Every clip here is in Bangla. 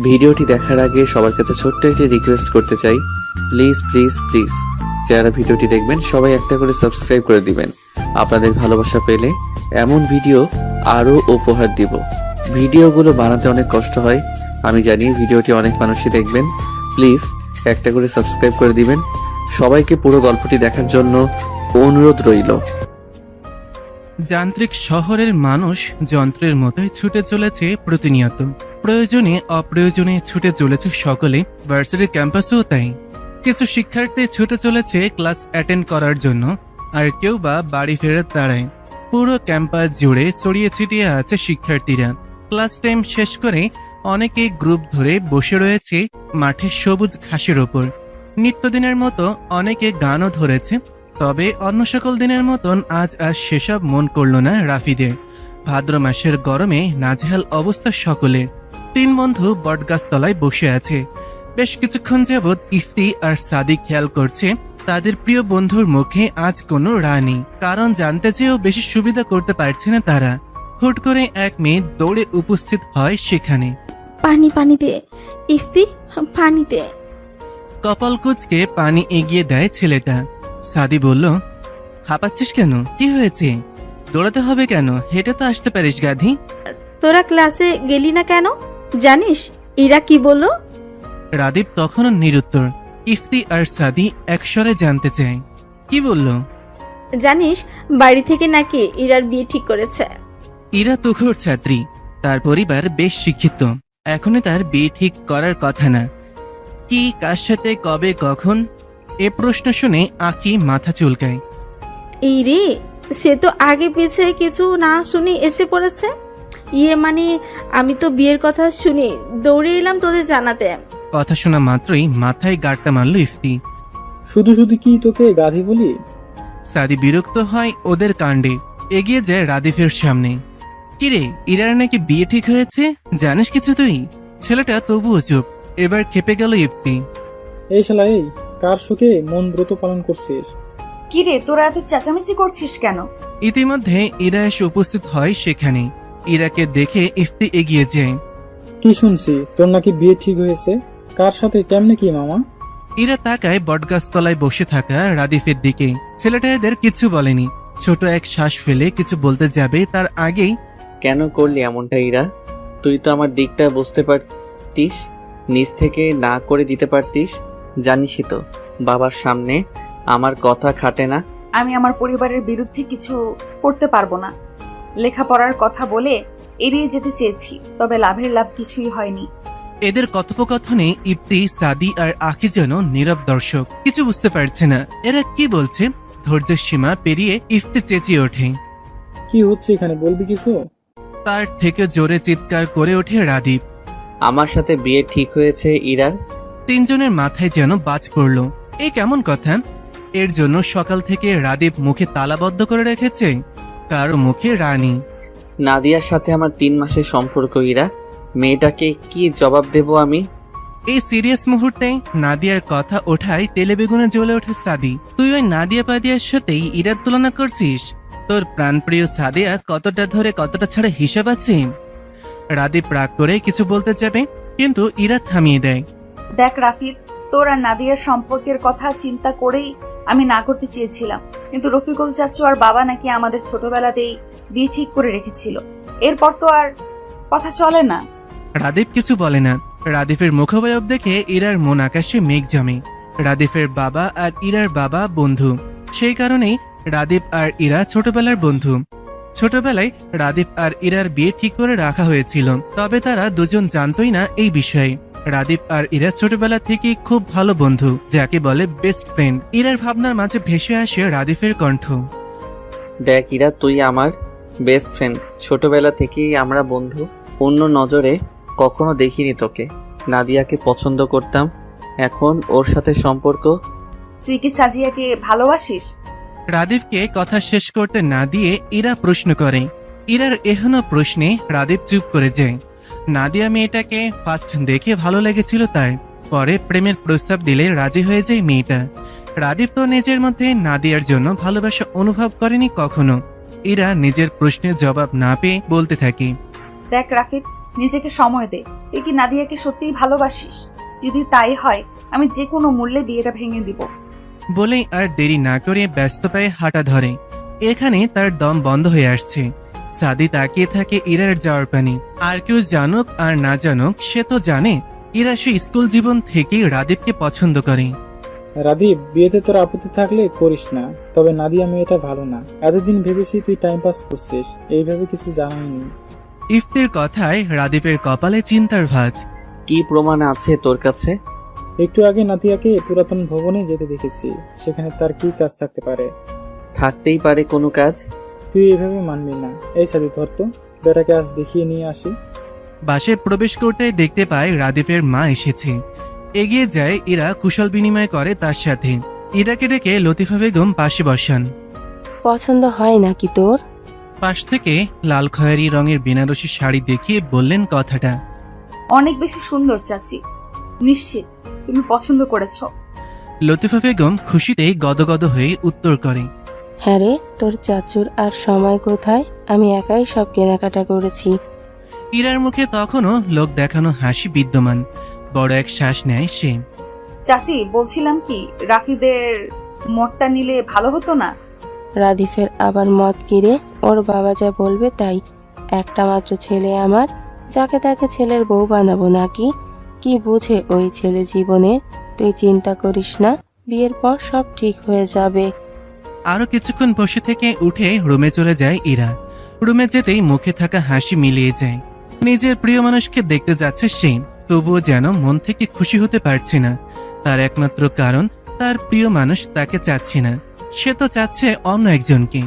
ভিডিওটি দেখার আগে সবার কাছে ছোট্ট একটি রিকোয়েস্ট করতে চাই, প্লিজ প্লিজ প্লিজ যারা ভিডিওটি দেখবেন সবাই একটা করে সাবস্ক্রাইব করে দিবেন। আপনাদের ভালোবাসা পেলে এমন ভিডিও আরও উপহার দিব। ভিডিওগুলো বানাতে অনেক কষ্ট হয়, আমি জানি। ভিডিওটি অনেক মানুষই দেখবেন, প্লিজ একটা করে সাবস্ক্রাইব করে দিবেন। সবাইকে পুরো গল্পটি দেখার জন্য অনুরোধ রইল। যান্ত্রিক শহরের মানুষ যন্ত্রের মতোই ছুটে চলেছে প্রতিনিয়ত। প্রয়োজনে অপ্রয়োজনে ছুটে চলেছে সকলে, ভার্সিটি ক্যাম্পাসেও তাই। কিছু শিক্ষার্থী ছুটে চলেছে ক্লাস অ্যাটেন্ড করার জন্য, আর কেউ বা বাড়ি ফেরার তাড়ায়। পুরো ক্যাম্পাস জুড়ে ছড়িয়ে ছিটিয়ে আছে শিক্ষার্থীরা। ক্লাস টাইম শেষ করে অনেকেই গ্রুপ ধরে বসে রয়েছে মাঠের সবুজ ঘাসের ওপর। নিত্যদিনের মতো অনেকে গানও ধরেছে, তবে অন্য সকল দিনের মতন আজ আর সেসব মন করল না রাফিদের। ভাদ্র মাসের গরমে নাজেহাল অবস্থা সকলের। 3 বন্ধু বটগাছতলায় বসে আছে। বেশ কিছুক্ষণ যাবৎ ইফতি আর সাদিক খেয়াল করছে তাদের প্রিয় বন্ধুর মুখে আজ কোনো রা নেই। কারণ জানতে চেয়েও বেশি সুবিধা করতে পারছে না তারা। হুট করে এক মেয়ে দৌড়ে উপস্থিত হয় সেখানে। পানি দে ইফতি, পানি দে। কপাল কুঁচকে পানি এগিয়ে দেয় ছেলেটা। সাদি বলল, হাঁপাচ্ছিস কেন? কি হয়েছে? দৌড়াতে হবে কেন? হেঁটে তো আসতে পারিস গাধি। তোরা ক্লাসে গেলি না কেন? জানিস ইরা কি বললো? রাদীপ তখনও নিরুত্তর। ইফতি আর সাদি একস্বরে জানতে চায়, কি বলল? জানিস বাড়ি থেকে নাকি ইরার বিয়ে ঠিক করেছে। ইরা তুখোড় ছাত্রী, তার পরিবার বেশ শিক্ষিত। এখনো তার বিয়ে ঠিক করার কথা না। কি, কার সাথে, কবে, কখন? এ প্রশ্ন শুনে আঁকি মাথা চুলকায়। এই রে, সে তো আগে পিছে কিছু না শুনে এসে পড়েছে। মানে আমি তো বিয়ের কথা শুনি দৌড়ে এলাম তোদের জানাতে। কথা শোনা মাত্রই মাথায় গাঁটটা মারল ইফতি। শুধু শুধু কি তোকে গাধি বলি? সাদি বিরক্ত হয় ওদের কাণ্ডে, এগিয়ে যায় রাদিফের সামনে। কিরে, ইরার নাকি বিয়ে ঠিক হয়েছে? জানিস কিছু তুই? ছেলেটা তবুও চুপ। এবার খেপে গেল ইফতি। এই শালা, এই কার সুখে মন ব্রত পালন করছিস? কিরে, তোরা এত চেঁচামেচি করছিস কেন? ইতিমধ্যে ইরা এসে উপস্থিত হয় সেখানে। ইরাকে দেখে ইফতি এগিয়ে যায়। কি শুনছি তোর নাকি বিয়ে ঠিক হয়েছে? কার সাথে, কেমনে কি মামা? ইরা তাকায় বটগাছতলায় বসে থাকা রাদিফের দিকে। ছেলেটা এদের কিছু বলেনি। ছোট এক শ্বাস ফেলে কিছু বলতে যাবে তার আগেই, কেন করলি এমনটা ইরা? তুই তো আমার দিকটা বুঝতে পারতিস, নিজ থেকে না করে দিতে পারতিস। জানিসই তো বাবার সামনে আমার কথা খাটে না। আমি আমার পরিবারের বিরুদ্ধে কিছু করতে পারবো না। লেখাপড়ার কথা বলে এড়িয়ে যেতে চেয়েছি, তবে লাভের লাভ কিছুই হয়নি। এদের কথোপকথনে ইফতি, সাদি আর আখি যেন নীরব দর্শক, কিছু বুঝতে পারছে না এরা কি বলছে। ধৈর্যের সীমা পেরিয়ে ইফতি চেঁচিয়ে ওঠে। কি হচ্ছে এখানে, বলবি কিছু? তার থেকে জোরে চিৎকার করে ওঠে রাদীপ। আমার সাথে বিয়ে ঠিক হয়েছে ইরার। 3 জনের মাথায় যেন বাজ পড়ল। এই কেমন কথা? এর জন্য সকাল থেকে রাদীপ মুখে তালাবদ্ধ করে রেখেছে। কারো মুখে রানী। নাদিয়ার সাথে আমার 3 মাসের সম্পর্ক ইরা। মেয়েটাকে কি জবাব দেব আমি? এই সিরিয়াস মুহূর্তে নাদিয়ার কথা ওঠায় তেলে বেগুনে জ্বলে ওঠে সাদি। তুই ওই নাদিয়া পাদিয়ার সাথেই ইরার তুলনা করছিস? তোর প্রাণপ্রিয় সাদিয়া কতটা ধরে কতটা ছাড়া হিসাব আছে? রাদীপ রাগ করে কিছু বলতে যাবে, কিন্তু ইরা থামিয়ে দেয়। দেখ রাফিদ, তোর আর নাদিয়ার সম্পর্কের কথা চিন্তা করেই আমি না করতে চেয়েছিলাম, কিন্তু রফিকুল চাচু আর বাবা নাকি আমাদের ছোটবেলাতেই বিয়ে ঠিক করে রেখেছিল। এরপর তো আর কথা চলে না। রাদীপ কিছু বলে না। রাদীপের মুখাবয়ব দেখে ইরার মন আকাশে মেঘ জমে। রাদীপের বাবা আর ইরার বাবা বন্ধু, সেই কারণেই রাদীপ আর ইরা ছোটবেলার বন্ধু। ছোটবেলায় রাদীপ আর ইরার বিয়ে ঠিক করে রাখা হয়েছিল, তবে তারা দুজন জানতই না এই বিষয়ে। রাদীপ আর ইরা ছোটবেলা থেকে খুব ভালো বন্ধু, যাকে বলে বেস্ট ফ্রেন্ড। ইরার ভাবনার মাঝে ভেসে আসে রাদীপের কণ্ঠ। দেখ ইরা, তুই আমার বেস্ট ফ্রেন্ড। ছোটবেলা থেকেই আমরা বন্ধু। অন্য নজরে কখনো দেখিনি তোকে। নাদিয়াকে পছন্দ করতাম, এখন ওর সাথে সম্পর্ক। তুই কি সাজিয়াকে ভালোবাসিস? রাদীপকে কথা শেষ করতে না দিয়ে ইরা প্রশ্ন করে। ইরার এহেন প্রশ্নে রাদীপ চুপ করে যায়। নাদিয়া মেয়েটাকে ফার্স্ট দেখে ভালো লেগেছিল তার, পরে প্রেমের প্রস্তাব দিলে রাজি হয়ে যায় মেয়েটা। রাদীপ তো নিজের মধ্যে নাদিয়ার জন্য ভালোবাসা অনুভব করেনি কখনো। ইরা নিজের প্রশ্নের জবাব না পেয়ে বলতে থাকে, দেখ রাফিদ, নিজেকে সময় দে। তুই কি নাদিয়াকে সত্যিই ভালোবাসিস? যদি তাই হয়, আমি যে কোনো মূল্যে বিয়েটা ভেঙে দিব। বলেই আর দেরি না করে ব্যস্ত পায়ে হাঁটা ধরে। এখানে তার দম বন্ধ হয়ে আসছে। সাদি তাকিয়ে থাকে ইরার যাওয়ার পানি। আর কেউ জানুক আর না জানুক, সে তো জানে ইরা সে স্কুল জীবন থেকেই রাদীপকে পছন্দ করে। রাদীপ, বিয়েতে তোর আপত্তি থাকলে করিস না, তবে নাদিয়া মেয়েটা ভালো না। এতদিন ভেবেছি তুই টাইম পাস করছিস, এইভাবে কিছু জানাইনি। ইফতির কথায় রাদীপের কপালে চিন্তার ভাঁজ। কি প্রমাণ আছে তোর কাছে? একটু আগে নাদিয়াকে পুরাতন ভবনে যেতে দেখেছি, সেখানে তার কি কাজ থাকতে পারে? থাকতেই পারে কোনো কাজ। তুই এভাবে মানবি না। এই সাদি, ধর তো, বেটাকে আজ দেখিয়ে নিয়ে আসি। বাসে প্রবেশ করতে দেখতে পায় রাদীপের মা এসেছে। এগিয়ে যায় ইরা, কুশল বিনিময় করে তার সাথে। ইরাকে ডেকে লতিফা বেগম পাশে বসান। পছন্দ হয় নাকি তোর? পাশ থেকে লাল খয়েরি রঙের বেনারসি শাড়ি দেখিয়ে বললেন কথাটা। অনেক বেশি সুন্দর চাচি, নিশ্চিত তুমি পছন্দ করেছো। লতিফা বেগম খুশিতে গদগদ হয়ে উত্তর করে, হ্যাঁ রে, তোর চাচুর আর সময় কোথায়? আমি একাই সব কেনাকাটা করেছি। ইরার মুখে তখনও লোক দেখানো হাসি বিদ্যমান। বড় এক শ্বাস নেয় সে। চাচি, বলছিলাম কি, রাফিদের মতটা নিলে ভালো হতো না? রাদিফের আবার মত কিরে? ওর বাবা যা বলবে তাই। একটা মাত্র ছেলে আমার, যাকে তাকে ছেলের বউ বানাবো নাকি? কি বুঝে ওই ছেলে জীবনের? তুই চিন্তা করিস না, বিয়ের পর সব ঠিক হয়ে যাবে। আরো কিছুক্ষণ বসে থেকে উঠে রুমে চলে যায় ইরা। রুমে যেতেই মুখে থাকা হাসি মিলিয়ে যায়। নিজের প্রিয় মানুষকে দেখতে যাচ্ছে সে, তবুও যেন মন থেকে খুশি হতে পারছে না। তার একমাত্র কারণ, তার প্রিয় মানুষ তাকে চাচ্ছে না, সে তো চাচ্ছে অন্য একজনকে।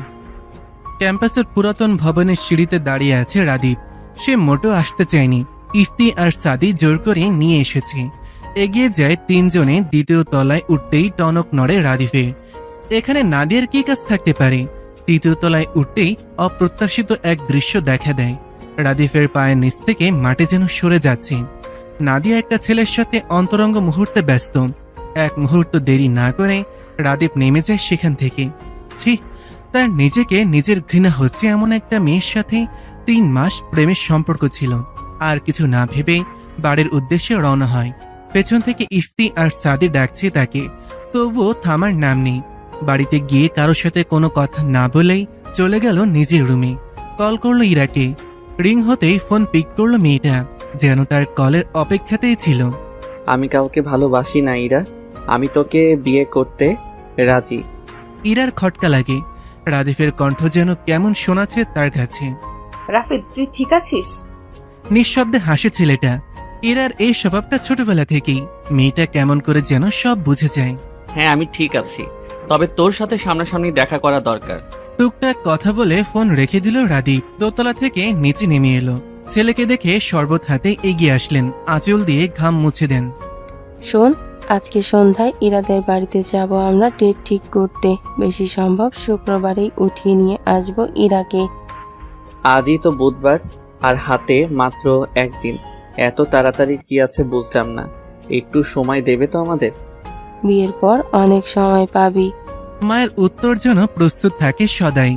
ক্যাম্পাসের পুরাতন ভবনের সিঁড়িতে দাঁড়িয়ে আছে রাদীপ। সে মোটেও আসতে চায়নি। ইফতি আর সাদি জোর করে নিয়ে এসেছে। এগিয়ে যায় তিনজনে। দ্বিতীয় তলায় উঠতেই টনক নড়ে রাদীপের। এখানে নাদিয়ার কি কাজ থাকতে পারে? তৃতীয় তলায় উঠতেই অপ্রত্যাশিত এক দৃশ্য দেখা দেয়। রাদীপের পায়ের নিচ থেকে মাটি যেন সরে যাচ্ছে। নাদিয়া একটা ছেলের সাথে অন্তরঙ্গ মুহূর্তে ব্যস্ত। এক মুহূর্ত দেরি না করে রাদীপ নেমে যায় সেখান থেকে। ছি, তার নিজেকে নিজের ঘৃণা হচ্ছে এমন একটা মেয়ের সাথে 3 মাস প্রেমের সম্পর্ক ছিল। আর কিছু না ভেবে বাড়ির উদ্দেশ্যে রওনা হয়। পেছন থেকে ইফতি আর সাদি ডাকছে তাকে, তবুও থামার নাম নেই। বাড়িতে গিয়ে কারোর সাথে কোনো কথা না বলেই চলে গেল নিজের রুমে। কল করলো ইরাকে। রিং হতেই ফোন পিক করলো মেয়েটা, যেন তার কলের অপেক্ষাতেই ছিল। আমি কাউকে ভালোবাসি না ইরা, আমি তোকে বিয়ে করতে রাজি। ইরার খটকা লাগে। রাদীপের কণ্ঠ যেন কেমন শোনাচ্ছে তার কাছে। রাফিদ, তুই ঠিক আছিস? নিঃশব্দে হাসে ছেলেটা। ইরার এই স্বভাবটা ছোটবেলা থেকেই। মেয়েটা কেমন করে যেন সব বুঝে যায়। হ্যাঁ, আমি ঠিক আছি, তবে তোর সাথে সামনাসামনি দেখা করা দরকার। টুকটাক কথা বলে ফোন রেখে দিল রাদীপ। দোতলা থেকে নিচে নেমে এলো। ছেলেকে দেখে শরবত হাতে এগিয়ে আসলেন। আঁচল দিয়ে ঘাম মুছে দেন। শোন, আজকে সন্ধ্যায় ইরাদের বাড়িতে যাব আমরা ডেট ঠিক করতে। বেশি সম্ভব শুক্রবারেই উঠিয়ে নিয়ে আসবো ইরাকে। আজই তো বুধবার, আর হাতে মাত্র একদিন। এত তাড়াতাড়ি কি আছে বুঝলাম না। একটু সময় দেবে তো আমাদের? বিয়ের পর অনেক সময় পাবি। মায়ের উত্তর যেন প্রস্তুত থাকে সদাই।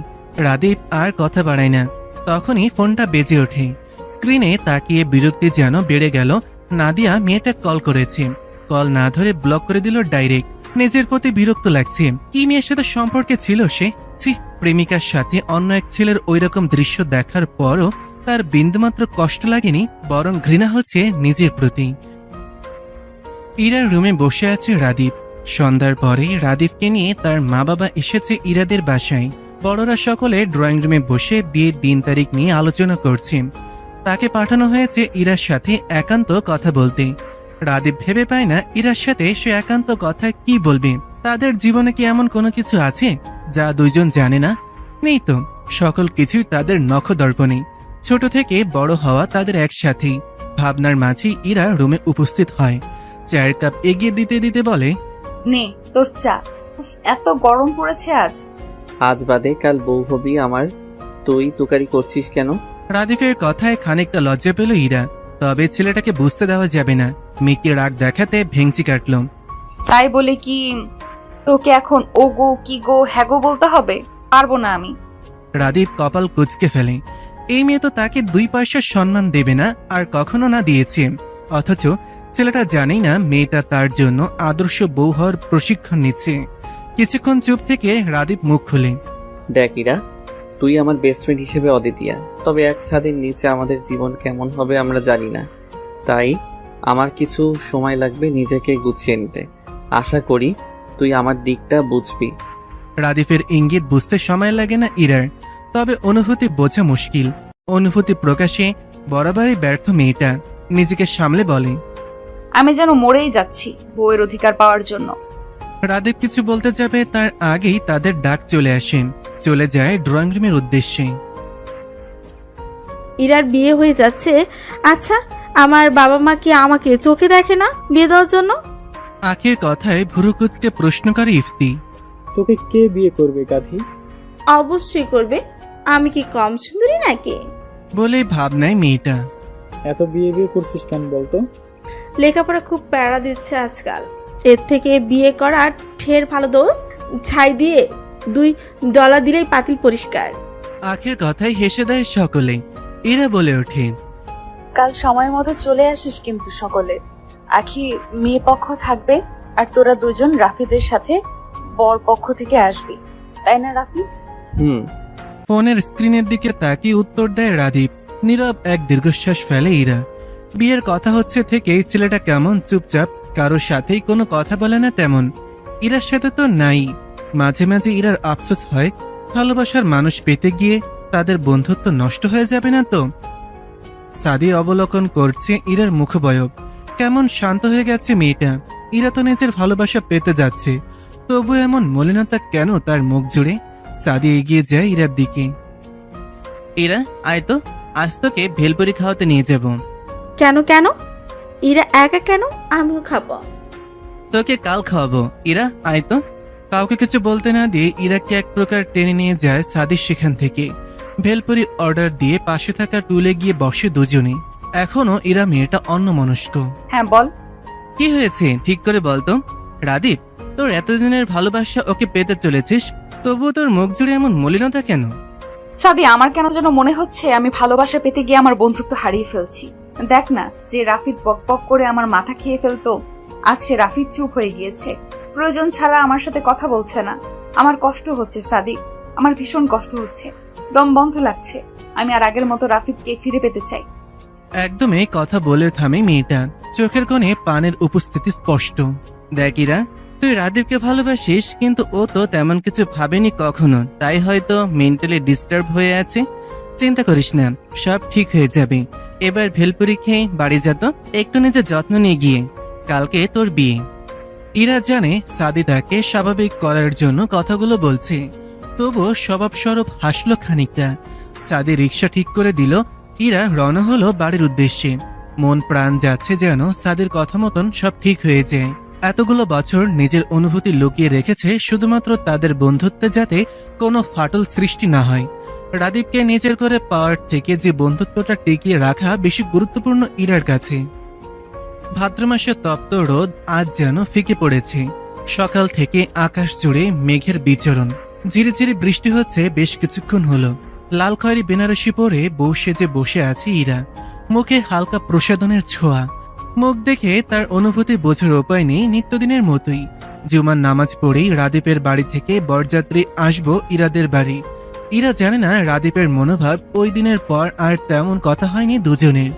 রাদীপ আর কথা বাড়ায় না। তখনই ফোনটা বেজে ওঠে। স্ক্রিনে তাকিয়ে বিরক্তি যেন বেড়ে গেল। নাদিয়া মেয়েটা কল করেছে। কল না ধরে ব্লক করে দিল ডাইরেক্ট। নিজের প্রতি বিরক্ত লাগছে। কি মেয়ের সাথে সম্পর্কে ছিল সে? ছি, প্রেমিকার সাথে অন্য এক ছেলের ওইরকম দৃশ্য দেখার পরও তার বিন্দুমাত্র কষ্ট লাগেনি, বরং ঘৃণা হচ্ছে নিজের প্রতি। ইরার রুমে বসে আছে রাদীপ। সন্ধ্যার পরে রাদীপকে নিয়ে তার মা বাবা এসেছে ইরাদের বাসায়। বড়রা সকলে ড্রয়িং রুমে বসে বিয়ের দিন তারিখ নিয়ে আলোচনা করছেন। তাকে পাঠানো হয়েছে ইরার সাথে একান্ত কথা বলতে। রাদীপ ভেবে পায় না ইরার সাথে সে একান্ত কথা কি বলবে। তাদের জীবনে কি এমন কোনো কিছু আছে যা দুইজন জানে না? নেই তো। সকল কিছুই তাদের নখদর্পণে। ছোট থেকে বড় হওয়া তাদের একসাথেই। ভাবনার মাঝেই ইরা রুমে উপস্থিত হয়। চায়ের কাপ এগিয়ে দিতে দিতে বলে, নে তোর চা। উফ, এত গরম পড়েছে আজ। আজ বাদে কাল বউ হবি আমার, তুই তুকারি করছিস কেন? রাদীপের কথায় খানিকটা লজ্জা পেল ইরা। তবে ছেলেটাকে বুঝতে দেওয়া যাবে না। মেয়েকে রাগ দেখাতে ভেঙচি কাটল। তাই বলে কি তোকে এখন ও গো কি গো হ্যাগো বলতে হবে? পারবো না আমি। রাদীপ কপাল কুঁচকে ফেলে। এই মেয়ে তো তাকে 2 পয়সার সম্মান দেবে না, আর কখনো না দিয়েছে। অথচ ছেলেটা জানেই না মেয়েটা তার জন্য আদর্শ বউ হওয়ার প্রশিক্ষণ নিচ্ছে। কিছুক্ষণ চুপ থেকে রাদীপ মুখ খুলে, দেখ ইরা, তুই আমার বেস্ট ফ্রেন্ড হিসেবে অদ্বিতীয়া, তবে এক ছাদের নিচে আমাদের জীবন কেমন হবে আমরা জানি না। তাই আমার কিছু সময় লাগবে নিজেকে গুছিয়ে নিতে। আশা করি তুই আমার দিকটা বুঝবি। রাদীপের ইঙ্গিত বুঝতে সময় লাগে না ইরার, তবে অনুভূতি বোঝা মুশকিল। অনুভূতি প্রকাশে বরাবরই ব্যর্থ মেয়েটা নিজেকে সামলে বলে, আমি যেন মরেই যাচ্ছি বউয়ের অধিকার পাওয়ার জন্য। রাদীপ কিছু বলতে যাবে তার আগেই তাদের ডাক চলে আসেন। চলে যায় ড্রয়িং রুমের উদ্দেশ্যে। ইরার বিয়ে হয়ে যাচ্ছে। আচ্ছা, আমার বাবা মা কি আমাকে চোখে দেখে না বিয়ে দেওয়ার জন্য? আখির কথায় ভুরু কুঁচকে প্রশ্ন করে ইফতি। তোকে কে বিয়ে করবে গাধি? অবশ্যই করবে। আমি কি কম সুন্দরী নাকি? বলেই ভাব নেয় মেয়েটা। এত বিয়ে বিয়ে করছিস কেন বলতো? লেখাপড়া খুব প্যারা দিচ্ছে আজকাল। এর থেকে বিয়ে করা ঢের ভালো দোস্ত। ছাই দিয়ে $2 দিলেই পাতিল পরিষ্কার। আখির কথায় হেসে দেয় সকলে। এরা বলে ওঠে, কাল সময় মতো চলে আসিস কিন্তু সকলে। আখি মেয়ে পক্ষ থাকবে আর তোরা দুজন রাফিদের সাথে বর পক্ষ থেকে আসবি, তাই না রাফিদ? হুম। ফোনের স্ক্রিনের দিকে তাকিয়ে উত্তর দেয় রাদীপ। নীরব এক দীর্ঘশ্বাস ফেলে ইরা। বিয়ের কথা হচ্ছে থেকেই ছেলেটা কেমন চুপচাপ, কারোর সাথেই কোনো কথা বলে না তেমন। ইরার সাথে তো নাই। মাঝে মাঝে ইরার আফসোস হয়, ভালোবাসার মানুষ পেতে গিয়ে তাদের বন্ধুত্ব নষ্ট হয়ে যাবে না তো। সাদি অবলোকন করছে ইরার মুখবয়ব। কেমন শান্ত হয়ে গেছে মেয়েটা। ইরা তো নিজের ভালোবাসা পেতে যাচ্ছে, তবু এমন মলিনতা কেন তার মুখ জুড়ে? সাদি এগিয়ে যায় ইরার দিকে। ইরা, আয় তো, আজ তোকে ভেলপুরি খাওয়াতে নিয়ে যাব। কেন কেন? ইরা একা কেন? আমিও খাবো। তোকে কাল খাওয়াবো। ইরা, আয় তো। কাউকে কিছু বলতে না দিয়ে ইরাকে এক প্রকার টেনে নিয়ে যায় সাদির সেখান থেকে। ভেলপুরি অর্ডার দিয়ে পাশে থাকা টুলে গিয়ে বসে দুজনে। এখনো ইরা মেয়েটা অন্যমনস্ক। হ্যাঁ বল। কি হয়েছে ঠিক করে বলতো। রাদীপ, তোর এতদিনের ভালোবাসা ওকে পেতে চলেছিস, তবুও তোর মুখ জুড়ে এমন মলিনতা কেন? সাদি, আমার কেন যেন মনে হচ্ছে আমি ভালোবাসা পেতে গিয়ে আমার বন্ধুত্ব হারিয়ে ফেলছি। দেখ না, যে রাফিদ বক বক করে আমার মাথা খেয়ে ফেলতো, আজ সে রাফিদ চুপ হয়ে গিয়েছে। প্রয়োজন ছাড়া আমার সাথে কথা বলছে না। আমার কষ্ট হচ্ছে সাদি, আমার ভীষণ কষ্ট হচ্ছে। দম বন্ধ লাগছে। আমি আর আগের মতো রাফিদকে ফিরে পেতে চাই। একদমই কথা বলে থামে মেয়েটা। চোখের কোণে পানের উপস্থিতি স্পষ্ট। দেখ ইরা, তুই রাদীপকে ভালোবাসিস, কিন্তু ও তো তেমন কিছু ভাবেনি কখনো, তাই হয়তো মেন্টালি ডিস্টার্ব হয়ে আছে। চিন্তা করিস না, সব ঠিক হয়ে যাবে। এবার ভেলপুরি খেয়ে বাড়ি যা তো, একটু নিজের যত্ন নিয়ে গিয়ে। কালকে তোর বিয়ে। ইরা জানে সাদি তাকে স্বাভাবিক করার জন্য কথাগুলো বলছে, তবুও স্বভাবস্বরূপ হাসলো খানিকটা। সাদি রিক্সা ঠিক করে দিল। ইরা রওনা হলো বাড়ির উদ্দেশ্যে। মন প্রাণ যাচ্ছে যেন সাদির কথা মতন সব ঠিক হয়ে যায়। এতগুলো বছর নিজের অনুভূতি লুকিয়ে রেখেছে শুধুমাত্র তাদের বন্ধুত্বে যাতে কোনো ফাটল সৃষ্টি না হয়। রাদীপকে নিজের করে পাওয়ার থেকে যে বন্ধুত্বটা টিকিয়ে রাখা বেশি গুরুত্বপূর্ণ ইরার কাছে। ভাদ্র মাসে তপ্ত রোদ আজ যেন ফিকে পড়েছে। সকাল থেকে আকাশ জুড়ে মেঘের বিচরণ। ঝিরিঝিরি বৃষ্টি হচ্ছে বেশ কিছুক্ষণ হলো। লাল খয়েরি বেনারসি পরে বউ সেজে বসে আছে ইরা। মুখে হালকা প্রসাদনের ছোঁয়া। মুখ দেখে তার অনুভূতি বোঝার উপায় নেই, নিত্যদিনের মতোই। জুমার নামাজ পড়েই রাদীপের বাড়ি থেকে বরযাত্রী আসবো ইরাদের বাড়ি। ইরা জানে না রাদীপের মনোভাব। ওই দিনের পর আর তেমন কথা হয়নি দুজনের।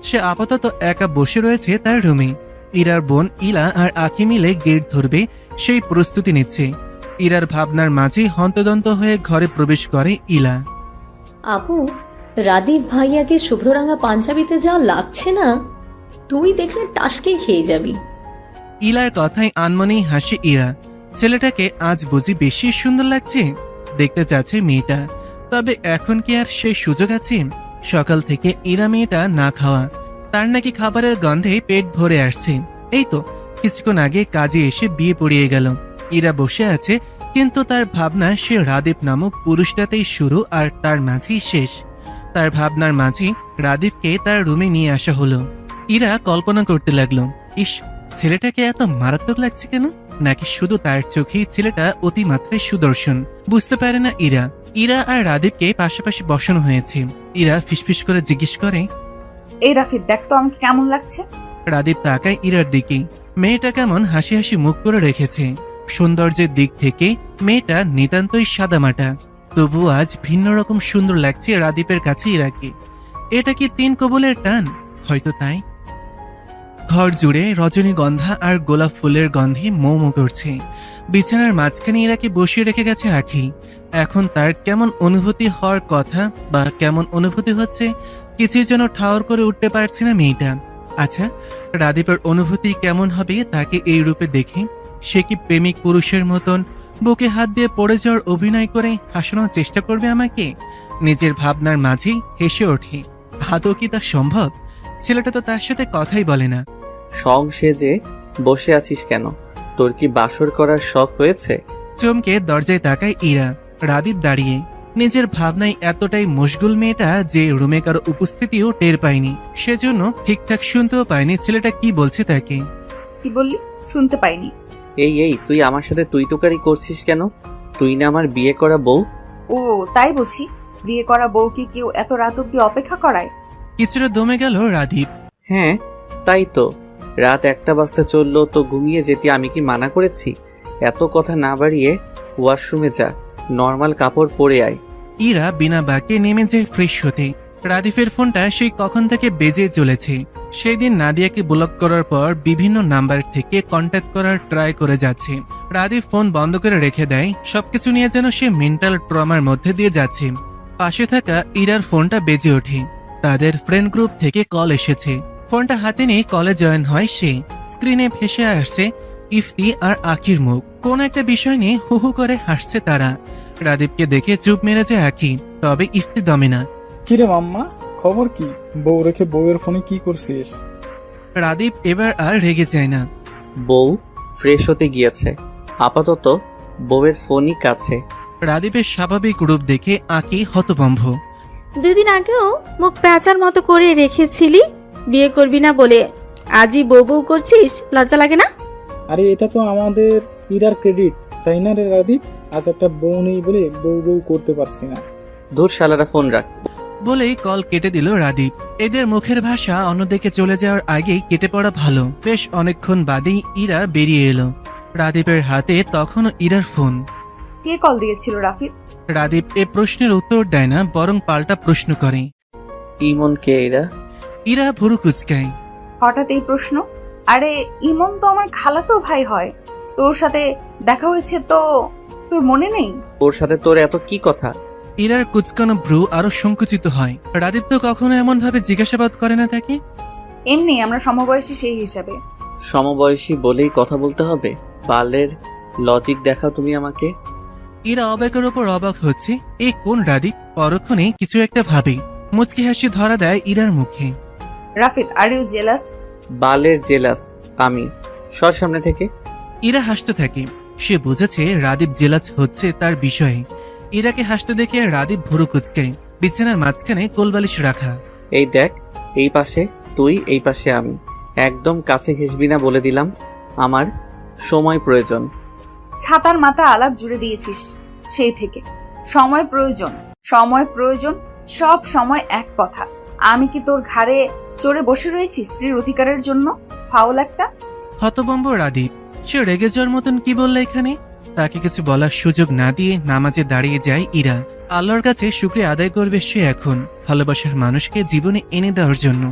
সে আপাতত একা বসে রয়েছে তার রুমে। ইরার বোন ইলা আর আখি মিলে গেট ধরবে সেই প্রস্তুতি নিচ্ছে। ইরার ভাবনার মাঝেই হন্তদন্ত হয়ে ঘরে প্রবেশ করে ইলা। আপু, রাদীপ ভাইয়াকে শুভ্ররাঙা পাঞ্জাবিতে যা লাগছে না, তুই দেখলে টাসকে খেয়ে যাবি। ইলার কথায় আনমনেই হাসে ইরা। ছেলেটাকে আজ বুঝি বেশি সুন্দর লাগছে। দেখতে চাচ্ছে মেয়েটা, তবে এখন কি আর সেই সুযোগ আছে? সকাল থেকে ইরা মেয়েটা না খাওয়া। তার নাকি খাবারের গন্ধে পেট ভরে আসছে। এই তো কিছুক্ষণ আগে কাজে এসে বিয়ে পড়িয়ে গেল। ইরা বসে আছে, কিন্তু তার ভাবনা সে রাদীপ নামক পুরুষটাতেই শুরু আর তার মাঝেই শেষ। তার ভাবনার মাঝে রাদীপকে তার রুমে নিয়ে আসা হলো। ইরা কল্পনা করতে লাগলো, ইস, ছেলেটাকে এত মারাত্মক লাগছে কেন? নাকি শুধু তার চোখেই ছেলেটা অতিমাত্রায় সুদর্শন? বুঝতে পারে না ইরা। ইরা আর রাদীপকে পাশাপাশি বসানো হয়েছে। ইরা ফিসফিস করে জিজ্ঞেস করে। এই রাফিদ, দেখ তো আমাকে কেমন লাগছে। রাদীপ তাকায় ইরার দিকে। মেয়েটা কেমন হাসি হাসি মুখ করে রেখেছে। সৌন্দর্যের দিক থেকে মেয়েটা নিতান্তই সাদামাটা, তবু আজ ভিন্ন রকম সুন্দর লাগছে রাদীপের কাছে ইরাকে। এটা কি 3 কবুলের টান? হয়তো তাই। ঘর জুড়ে রজনীগন্ধা আর গোলাপ ফুলের গন্ধে মৌ মৌ করছে। বিছানার মাঝখানে ইরাকে বসিয়ে রেখে গেছে আখি। এখন তার কেমন অনুভূতি হওয়ার কথা বা কেমন অনুভূতি হচ্ছে কিছুই যেন ঠাওর করে উঠতে পারছে না মেয়েটা। আচ্ছা, রাদীপের অনুভূতি কেমন হবে তাকে এই রূপে দেখে? সে কি প্রেমিক পুরুষের মতন বুকে হাত দিয়ে পড়ে যাওয়ার অভিনয় করে হাসানোর চেষ্টা করবে আমাকে? নিজের ভাবনার মাঝেই হেসে ওঠে। আদৌ কি তা সম্ভব? ছেলেটা তো তার সাথে কথাই বলে না। সং সেজে বসে আছিস কেন? তোর কি বাসর করার শখ হয়েছে? চমকে দরজায় তাকায় ইরা। রাদীপ দাঁড়িয়ে নিজের ভাবনায় এতটাই মশগুল মেয়েটা যে রুমে কারো উপস্থিতিও টের পায়নি। সেজন্য ঠিকঠাক শুনতেও পায়নি ছেলেটা কি বলছে তাকে। কি বললি? শুনতে পাইনি। এই তুই আমার সাথে তুই তুকারি করছিস কেন? তুই না আমার বিয়ে করা বউ? ও তাই বুঝি? বিয়ে করা বউকে কেউ এত রাত অব্দি অপেক্ষা করায়? কিছুটা দমে গেল রাদীপ। হ্যাঁ তাই তো, রাত 1টা বাজতে চললো তো ঘুমিয়ে যেতে আমি কি মানা করেছি? এত কথা না বাড়িয়ে ওয়াশরুমে যা, নর্মাল কাপড় পরে আয়। ইরা বিনা বাক্যে নেমে যায় ফ্রেশ হতে। রাদীপের ফোনটা সেই কখন থেকে বেজে চলেছে। সেই দিন নাদিয়াকে ব্লক করার পর বিভিন্ন নাম্বার থেকে কন্ট্যাক্ট করার ট্রাই করে যাচ্ছে। রাদীপ ফোন বন্ধ করে রেখে দেয়। সবকিছু নিয়ে যেন সে মেন্টাল ট্রমার মধ্যে দিয়ে যাচ্ছে। পাশে থাকা ইরার ফোনটা বেজে ওঠে। তাদের ফ্রেন্ড গ্রুপ থেকে কল এসেছে। ফোনটা হাতে নিয়ে কলে জয়েন হয় সে। স্ক্রিনে ভেসে আসছে ইফতি আর আখির মুখ। কোন একটা বিষয় নিয়ে হু হু করে হাসছে তারা। রাদীপকে দেখে চুপ মেরে যায় আখি, তবে ইফতি দমে না। কিরে মাম্মা, খবর কি? বউ রেখে বউয়ের ফোনে কি করছিস? রাদীপ এবার আর রেগে যায় না। বউ ফ্রেশ হতে গিয়েছে, আপাতত বউয়ের ফোনই কাছে। রাদীপের স্বাভাবিক রূপ দেখে আকি হতভম্ব। 2 দিন আগেও মুখ প্যাঁচার মতো করে রেখেছিলি বিয়ে করবি না বলে, আজই বউ বউ করছিস, লজ্জা লাগে না? আরে এটা তো আমাদের ইরার ক্রেডিট, তাই না রে রাদীপ? আজ একটা বউ নেই বলে বউ বউ করতে পারছি না। ধুর শালারা, ফোন রাখ। বলেই কল কেটে দিল রাদীপ। এদের মুখের ভাষা অন্যদিকে চলে যাওয়ার আগেই কেটে পড়া ভালো। বেশ অনেকক্ষণ বাদেই ইরা বেরিয়ে এলো। রাদীপের হাতে তখনও ইরার ফোন। কে কল দিয়েছিল রাফিদ? রাদীপ এ প্রশ্নের উত্তর দেয় না, বরং পাল্টা প্রশ্ন করে। ইমন কে এরা? ইরা ভুরু কুচকায়। হঠাৎ এই প্রশ্ন? আরে ইমন তো আমার খালাতো ভাই হয়। তোর সাথে দেখা হয়েছে তো তোর মনে নেই? ওর সাথে তোর এত কি কথা? ইরার কুচকানো ভ্রু আরো সংকুচিত হয়। রাদীপ তো কখনো এমন ভাবে জিজ্ঞাসাবাদ করে না তাকে। এমনি আমরা সমবয়সী সেই হিসাবে। সমবয়সী বলেই কথা বলতে হবে? বালের লজিক দেখাও তুমি আমাকে। ইরা অবাকের উপর অবাক হচ্ছে। এ কোন রাদীপ? পরক্ষণে কিছু একটা ভাবে। মুচকি হাসি ধরা দেয় ইরার মুখে। Rafid, are you jealous? বালের জেলাস আমি? সর সামনে থেকে। ইরা হাসতে থাকে। সে বুঝেছে রাদীপ জেলাস হচ্ছে তার বিষয়ে। ইরাকে হাসতে দেখে রাদীপ ভুরু কুচকায়। বিছানার মাঝখানে কোলবালিশ রাখা। এই দেখ, এই পাশে তুই, এই পাশে আমি। একদম কাছে ঘেসবি না বলে দিলাম। আমার সময় প্রয়োজন। ছাতার মাথা আলাপ জুড়ে দিয়েছিস সেই থেকে। সময় প্রয়োজন, সময় প্রয়োজন, সব সময় এক কথা। আমি কি তোর ঘাড়ে চড়ে বসে রয়েছি স্ত্রীর অধিকারের জন্য? ফাউল একটা। হতবম্ব রাদীপ। সে রেগে যাওয়ার মতন কি বললে এখানে? তাকে কিছু বলার সুযোগ না দিয়ে নামাজে দাঁড়িয়ে যায় ইরা। আল্লাহর কাছে শুকরিয়া আদায় করবে সে এখন ভালোবাসার মানুষকে জীবনে এনে দেওয়ার জন্য।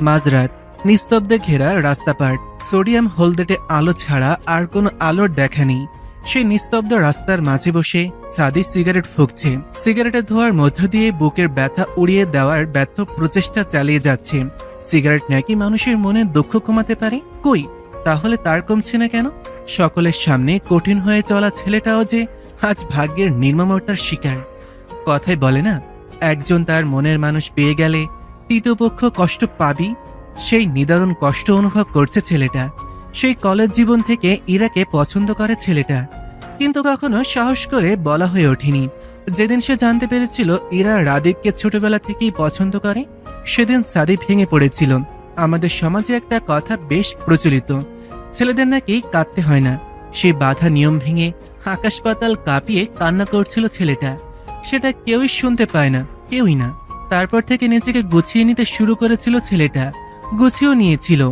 মাঝরাত, নিস্তব্ধে ঘেরা রাস্তাপাট। সোডিয়াম হলদেটে আলো ছাড়া আর কোনো আলোর দেখা নেই। সেই নিস্তব্ধ রাস্তার মাঝে বসে সাদি সিগারেট ফুঁকছে। সিগারেটের ধোঁয়ার মধ্য দিয়ে বুকের ব্যথা উড়িয়ে দেওয়ার ব্যর্থ প্রচেষ্টা চালিয়ে যাচ্ছে। সিগারেট নাকি মানুষের মনে দুঃখ কমাতে পারে? কই, তাহলে তার কমছে না কেন? সকলের সামনে কঠিন হয়ে চলা ছেলেটাও যে আজ ভাগ্যের নির্মমতার শিকার। কথায় বলে না, একজন তার মনের মানুষ পেয়ে গেলে তৃতীয় পক্ষ কষ্ট পাবি। সেই নিদারুণ কষ্ট অনুভব করছে ছেলেটা। সেই কলেজ জীবন থেকে ইরাকে পছন্দ করে ছেলেটা, কিন্তু কখনো সাহস করে বলা হয়ে ওঠেনি। যেদিন সে জানতে পেরেছিল ইরা রাদীপকে ছোটবেলা থেকেই পছন্দ করে, সেদিন সাদি ভেঙে পড়েছিল। আমাদের সমাজে একটা কথা বেশ প্রচলিত, ছেলেদের নাকি কাঁদতে হয় না, সেই বাধা নিয়ম ভেঙে আকাশ পাতাল কাঁপিয়ে কান্না করছিল ছেলেটা। সেটা কেউই শুনতে পায় না, কেউই না। তারপর থেকে নিজেকে গুছিয়ে নিতে শুরু করেছিল ছেলেটা, গুছিয়েও নিয়েছিল।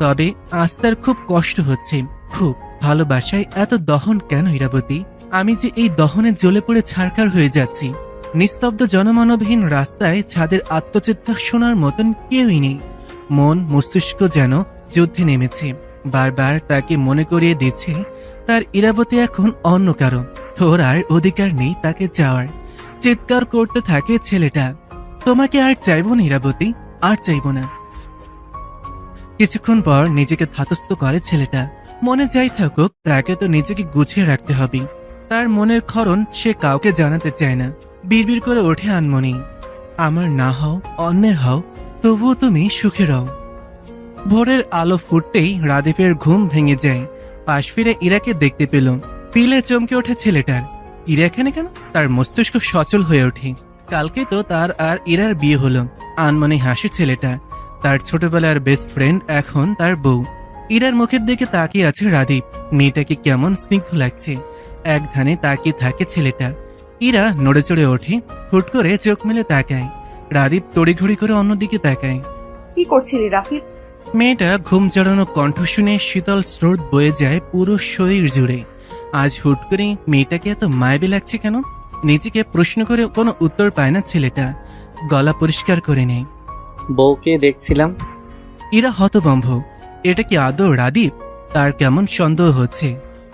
তবে আজ তার খুব কষ্ট হচ্ছে, খুব। ভালোবাসায় এত দহন কেন ইরাবতী? আমি যে এই দহনে জ্বলে পড়ে ছারখার হয়ে যাচ্ছি। নিস্তব্ধ জনমানবহীন রাস্তায় ছাদের আত্মচিৎকার শোনার মতন কেউই নেই। মন মস্তিষ্ক যেন যুদ্ধে নেমেছে, বারবার তাকে মনে করিয়ে দিচ্ছে তার ইরাবতী এখন অন্য কারো, তোর আর অধিকার নেই তাকে চাওয়ার। চিৎকার করতে থাকে ছেলেটা, তোমাকে আর চাইবো না ইরাবতী, আর চাইবো না। কিছুক্ষণ পর নিজেকে ধাতস্থ করে ছেলেটা, মনে যাই থাকুক তাকে তো নিজেকে গুছিয়ে রাখতে হবে। তার মনের ক্ষরণ সে কাউকে জানাতে চায় না। বিড়বিড় করে ওঠে আনমনি, আমার না হও, অন্যের হও, তবুও তুমি সুখে রও। ভোরের আলো ফুটতেই রাদীপের ঘুম ভেঙে যায়। পাশ ফিরে ইরাকে দেখতে পেল। পিলে চমকে ওঠে ছেলেটার, ইরা এখানে কেন? তার মস্তিষ্ক সচল হয়ে ওঠে। কালকে তো তার আর ইরার বিয়ে হলো। আনমনে হাসে ছেলেটা, তার ছোটবেলার বেস্ট ফ্রেন্ড এখন তার বউ। ইরার মুখের দিকে তাকিয়ে আছে রাদীপ। মেয়েটাকে কেমন স্নিগ্ধ লাগছে। এক ধানে তাকিয়ে থাকে ছেলেটা। ইরা নড়ে চড়ে ওঠে, হুট করে চোখ মেলে তাকায়। রাদীপ তড়িঘড়ি করে অন্যদিকে তাকায়। কি করছিলি রাফিদ? মেয়েটা ঘুম জড়ানো কণ্ঠ শুনে শীতল স্রোত বয়ে যায় পুরো শরীর জুড়ে। আজ হুট করে মেয়েটাকে এত মায়াবী লাগছে কেন? নিজেকে প্রশ্ন করে কোনো উত্তর পায় না ছেলেটা। গলা পরিষ্কার করে নেয়। বউকে দেখছিলাম। ইরা হতভম্ব, এটা কি আদৌ রাদীপ? তার কেমন সন্দেহ হচ্ছে।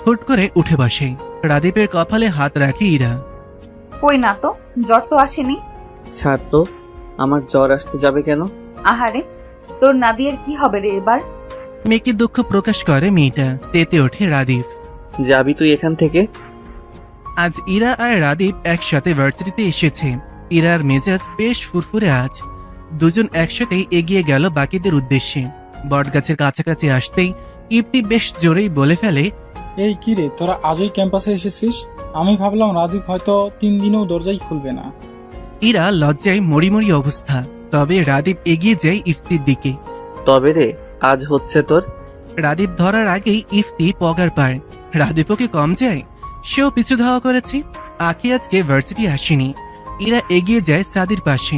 হুট করে উঠে বসে। রাদীপের কপালে হাত রাখে ইরা। কই না তো, জ্বর তো আসেনি। ছাড় তো, আমার জ্বর আসতে যাবে কেন? আহারে, তোর নাদিয়ার কি হবে রে এবার? মেয়েকে দুঃখ প্রকাশ করে মেয়েটা। তেতে ওঠে রাদীপ। যাবি তুই এখান থেকে? আজ ইরা আর রাদীপ একসাথে ভার্সিটিতে এসেছে। ইরার মেজাজ বেশ ফুরফুরে আজ। দুজন একসাথেই এগিয়ে গেল বাকিদের উদ্দেশ্যে। বটগাছের কাছাকাছি আসতেই ইপ্তি বেশ জোরেই বলে ফেলে, এই কি রে, তোরা আজই ক্যাম্পাসে এসেছিস? আমি ভাবলাম রাদীপ হয়তো 3 দিনেও দরজাই খুলবে না। ইরা লজ্জায় মরিমরি অবস্থা। তবে রাদীপ এগিয়ে যায় ইফতির দিকে। তবে রে, আজ হচ্ছে তোর। রাদীপ ধরার আগেই ইফতি পগার পায়। রাদীপও কি কম যায়? সেও পিছু ধাওয়া করেছে। আকি আজকে ভার্সিটি আসেনি। ইরা এগিয়ে যায় সাদির পাশে।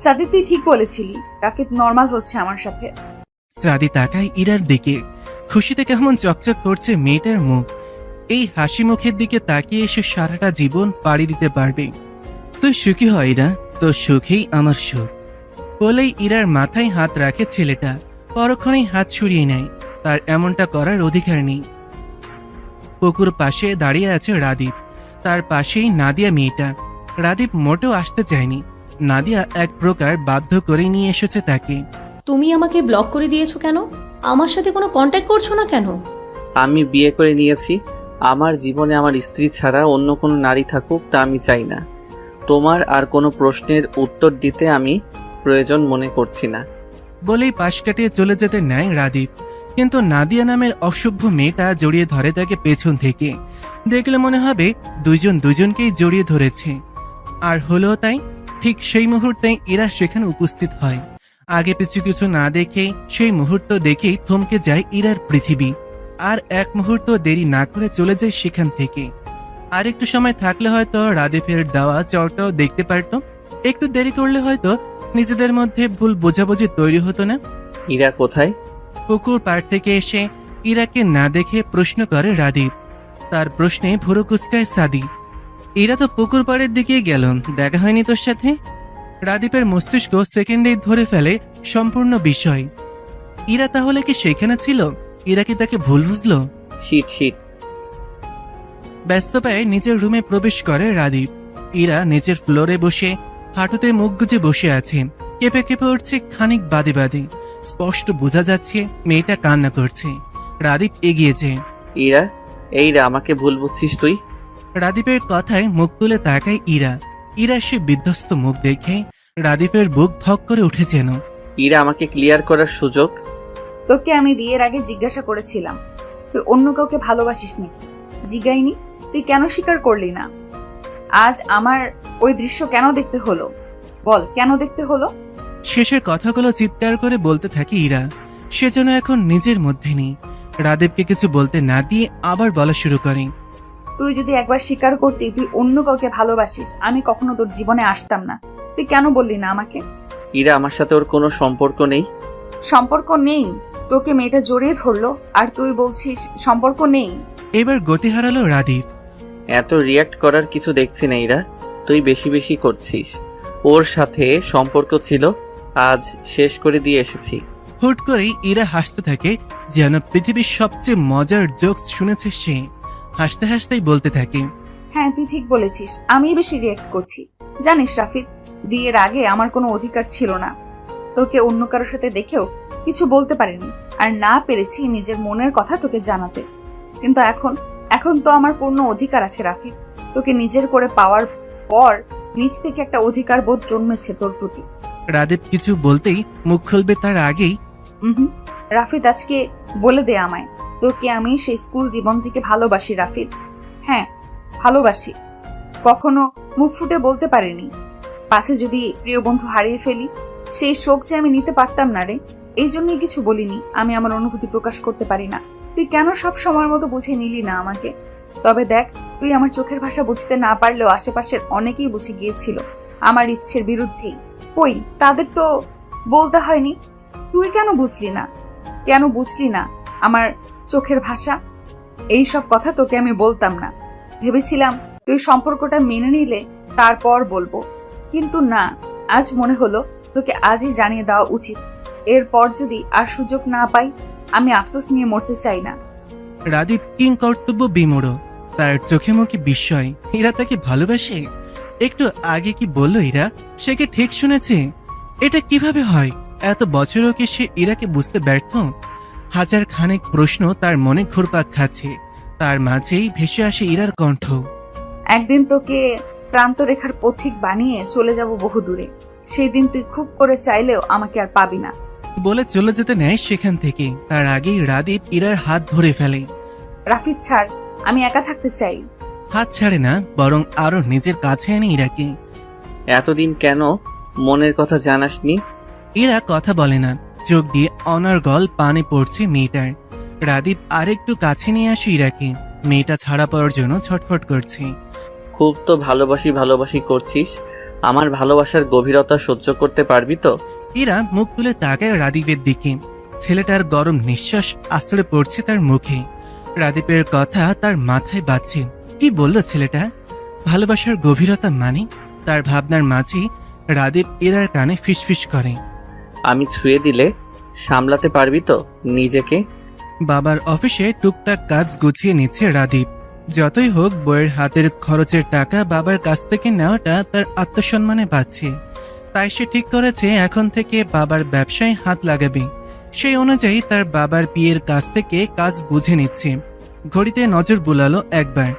সাদি, তুই ঠিক বলেছিলি, রাফিদ নর্মাল হচ্ছে আমার সাথে। সাদি তাকায় ইরার দিকে। খুশিতে কেমন চকচক করছে মেয়েটার মুখ। এই হাসি মুখের দিকে তাকিয়ে এসে সারাটা জীবন পাড়ি দিতে পারবে। তুই সুখী হয় ইরা, তোর সুখেই আমার সুখ বলেই ইরার মাথায় হাত রাখে ছেলেটা। পরক্ষণেই হাত ছুড়িয়ে নেয়। তার এমনটা করার অধিকার নেই। পুকুর পাশে দাঁড়িয়ে আছে রাদীপ। তার পাশেই নাদিয়া মেয়েটা। রাদীপ মোটেও আসতে চায়নি। নাদিয়া এক প্রকার বাধ্য করে নিয়ে এসেছে তাকে। তুমি আমাকে ব্লক করে দিয়েছো কেন? আমার সাথে কোনো কন্ট্যাক্ট করছো না কেন? আমি বিয়ে করে নিয়েছি। আমার জীবনে আমার স্ত্রী ছাড়া অন্য কোনো নারী থাকুক তা আমি চাই না। তোমার আর কোনো প্রশ্নের উত্তর দিতে আমি প্রয়োজন মনে করছি না বলেই পাশ কাটিয়ে চলে যেতে নেয় রাদীপ। কিন্তু নাদিয়া নামের অসভ্য মেয়েটা জড়িয়ে ধরে তাকে পেছন থেকে। দেখলে মনে হবে দুজন দুজনকেই জড়িয়ে ধরেছে। আর হলো তাই। ঠিক সেই মুহূর্তেই ইরা সেখানে উপস্থিত হয়। আগে পিছু কিছু না দেখে সেই মুহূর্ত দেখেই থমকে যায় ইরার পৃথিবী। আর এক মুহূর্ত দেরি না করে চলে যায় সেখান থেকে। আর একটু সময় থাকলে হয়তো রাদীপের দেওয়া চরটাও দেখতে পারত। একটু দেরি করলে হয়তো নিজেদের মধ্যে ভুল বোঝাবুঝি তৈরি হতো না। ইরা কোথায়? পুকুর পাড় থেকে এসে ইরাকে না দেখে প্রশ্ন করে রাদীপ। তার প্রশ্নে ভুরু কুচকায় সাদি। ইরা তো পুকুর পাড়ের দিকে গেল, দেখা হয়নি তোর সাথে? রাদীপের মস্তিষ্ক সেকেন্ডেই ধরে ফেলে সম্পূর্ণ বিষয়। ইরা তাহলে কি সেখানে ছিল? ইরা কি তাকে ভুল বুঝলো? শিট। ব্যস্ত পায়ে নিজের রুমে প্রবেশ করে রাদীপ। ইরা নিচের ফ্লোরে বসে হাঁটুতে মুখ গুজে বসে আছে। কেঁপে কেঁপে উঠছে খানিক বাদে বাদে। স্পষ্ট বোঝা যাচ্ছে মেয়েটা কান্না করছে। রাদীপ এগিয়েছে। ইরা, এইরা আমাকে ভুল বুঝছিস তুই? রাদীপের কথায় মুখ তুলে তাকায় ইরা। ইরা সে বিধ্বস্ত মুখ দেখে রাদীপের বুক ধক করে উঠে যেন। ইরা, আমাকে ক্লিয়ার করার সুযোগ। তোকে আমি বিয়ের আগে জিজ্ঞাসা করেছিলাম তুই অন্য কাউকে ভালোবাসিস নাকি। জিজ্ঞাইনি, তুই কেন স্বীকার করলি না? আজ আমার ওই দৃশ্য কেন দেখতে হলো? বল, কেন দেখতে হলো? শেষের কথাগুলো চিৎকার করে বলতে থাকে ইরা। সে যেন এখন নিজের মধ্যে নেই। রাদীপকে কিছু বলতে না দিয়ে আবার বলা শুরু করে। তুই যদি একবার স্বীকার করতি তুই অন্য কাউকে ভালোবাসিস, আমি কখনো তোর জীবনে আসতাম না। তুই কেন বললি না আমাকে? ইরা, আমার সাথে ওর কোনো সম্পর্ক নেই। সম্পর্ক নেই? তোকে মেয়েটা জড়িয়ে ধরলো আর তুই বলছিস সম্পর্ক নেই? এবার গতি হারালো রাদীপ। এত রিয়াক্ট করার কিছু দেখছি না ইরা, তুই বেশি বেশি করছিস। ওর সাথে সম্পর্ক ছিল, আজ শেষ করে দিয়ে এসেছি। হুট করেই ইরা হাসতে থাকে, যেন পৃথিবীর সবচেয়ে মজার জোকস শুনেছে সে। হাসতে হাসতেই বলতে থাকে, হ্যাঁ তুই ঠিক বলেছিস, আমি বেশি রিয়েক্ট করছি। জানিস রাফিদ, বিয়ের আগে আমার কোনো অধিকার ছিল না। তোকে অন্য কারোর সাথে দেখেও কিছু বলতে পারিনি, আর না পেরেছি নিজের মনের কথা তোকে জানাতে। কিন্তু এখন তো আমার পূর্ণ অধিকার আছে রাফিদ। তোকে নিজের করে পাওয়ার পর নিজ থেকে একটা অধিকার বোধ জন্মেছে তোর প্রতি। রাদীপ কিছু বলতেই মুখ খুলবে তার আগেই রাফিদ, আজকে বলে দে আমায়, তোকে আমি সেই স্কুল জীবন থেকে ভালোবাসি রাফিদ। হ্যাঁ ভালোবাসি, কখনো মুখ ফুটে বলতে পারিনি। পাছে যদি প্রিয় বন্ধু হারিয়ে ফেলি, সেই শোক যে আমি নিতে পারতাম না রে, এই জন্যই কিছু বলিনি। আমি আমার অনুভূতি প্রকাশ করতে পারি না। তুই কেন সব সময়ের মতো বুঝে নিলি না আমাকে? তবে দেখ, তুই আমার চোখের ভাষা বুঝতে না পারলেও আশেপাশের অনেকেই বুঝে গিয়েছিল আমার ইচ্ছের বিরুদ্ধেই। কই, তাদের তো বলতে হয়নি। তুই কেন বুঝলি না আমার চোখের ভাষা? এই সব কথা তোকে আমি বলতাম না। ভেবেছিলাম তুই সম্পর্কটা মেনে নিলে তারপর বলবো, কিন্তু না, আজ মনে হলো তোকে আজই জানিয়ে দেওয়া উচিত। এরপর যদি আর সুযোগ না পাই, আমি আফসোস নিয়ে মরতে চাই না। রাদীপ কিং কর্তব্য বিমূঢ়, তার চোখে মুখে বিস্ময়। ইরা তাকে ভালোবাসে? একটু আগে কি বলল ইরা? সে কি ঠিক শুনেছে? এটা কিভাবে হয়? এত বছরও কি সে ইরাকে বুঝতে ব্যর্থ? হাজার খানেক প্রশ্ন তার মনে ঘুরপাক খাচ্ছে। তার মাঝেই ভেসে আসে ইরার কণ্ঠ। একদিন তোকে প্রান্তরেখার পথিক বানিয়ে চলে যাব বহু দূরে। সেই দিন তুই খুব করে চাইলেও আমাকে আর পাবি না। বলে চলে যেতে নেয় সেখান থেকে। তার আগেই রাদীপ ইরার হাত ধরে ফেলে। রাফিদ ছাড়, আমি একা থাকতে চাই। হাত ছাড়ে না, বরং আরো নিজের কাছে আনে ইরাকে। এতদিন কেন মনের কথা জানাসনি? ইরা কথা বলে না, চোখ দিয়ে অনর্গল পানি পড়ছে মেয়েটার। রাদীপ আরেকটু কাছে নিয়ে আসে ইরাকে। মেয়েটা ছাড়া পাওয়ার জন্য ছটফট করছে। খুব তো ভালোবাসি করছিস, আমার ভালোবাসার গভীরতা সহ্য করতে পারবি তো? ইরা মুখ তুলে তাকায় রাদীপের দিকে। ছেলেটার গরম নিঃশ্বাস আশ্রয় পড়ছে তার মুখে। রাদীপের কথা তার মাথায় বাজছে। কি বলল ছেলেটা? ভালোবাসার গভীরতা মানে? তার ভাবনার মাঝে রাদীপ ইরার কানে ফিসফিস করে, আমি ছুঁয়ে দিলে সামলাতে পারবি তো নিজেকে? বাবার অফিসে টুকটাক কাজ গুছিয়ে নিচ্ছে রাদীপ। যতই হোক, বইয়ের হাতের খরচের টাকা বাবার কাছ থেকে নেওয়াটা তার আত্মসম্মানে পাচ্ছে। তাই সে ঠিক করেছে এখন থেকে বাবার ব্যবসায় হাত লাগাবে। সেই অনুযায়ী তার বাবার বিয়ের কাছ থেকে কাজ বুঝে নিচ্ছে। ঘড়িতে নজর বুলালো একবার।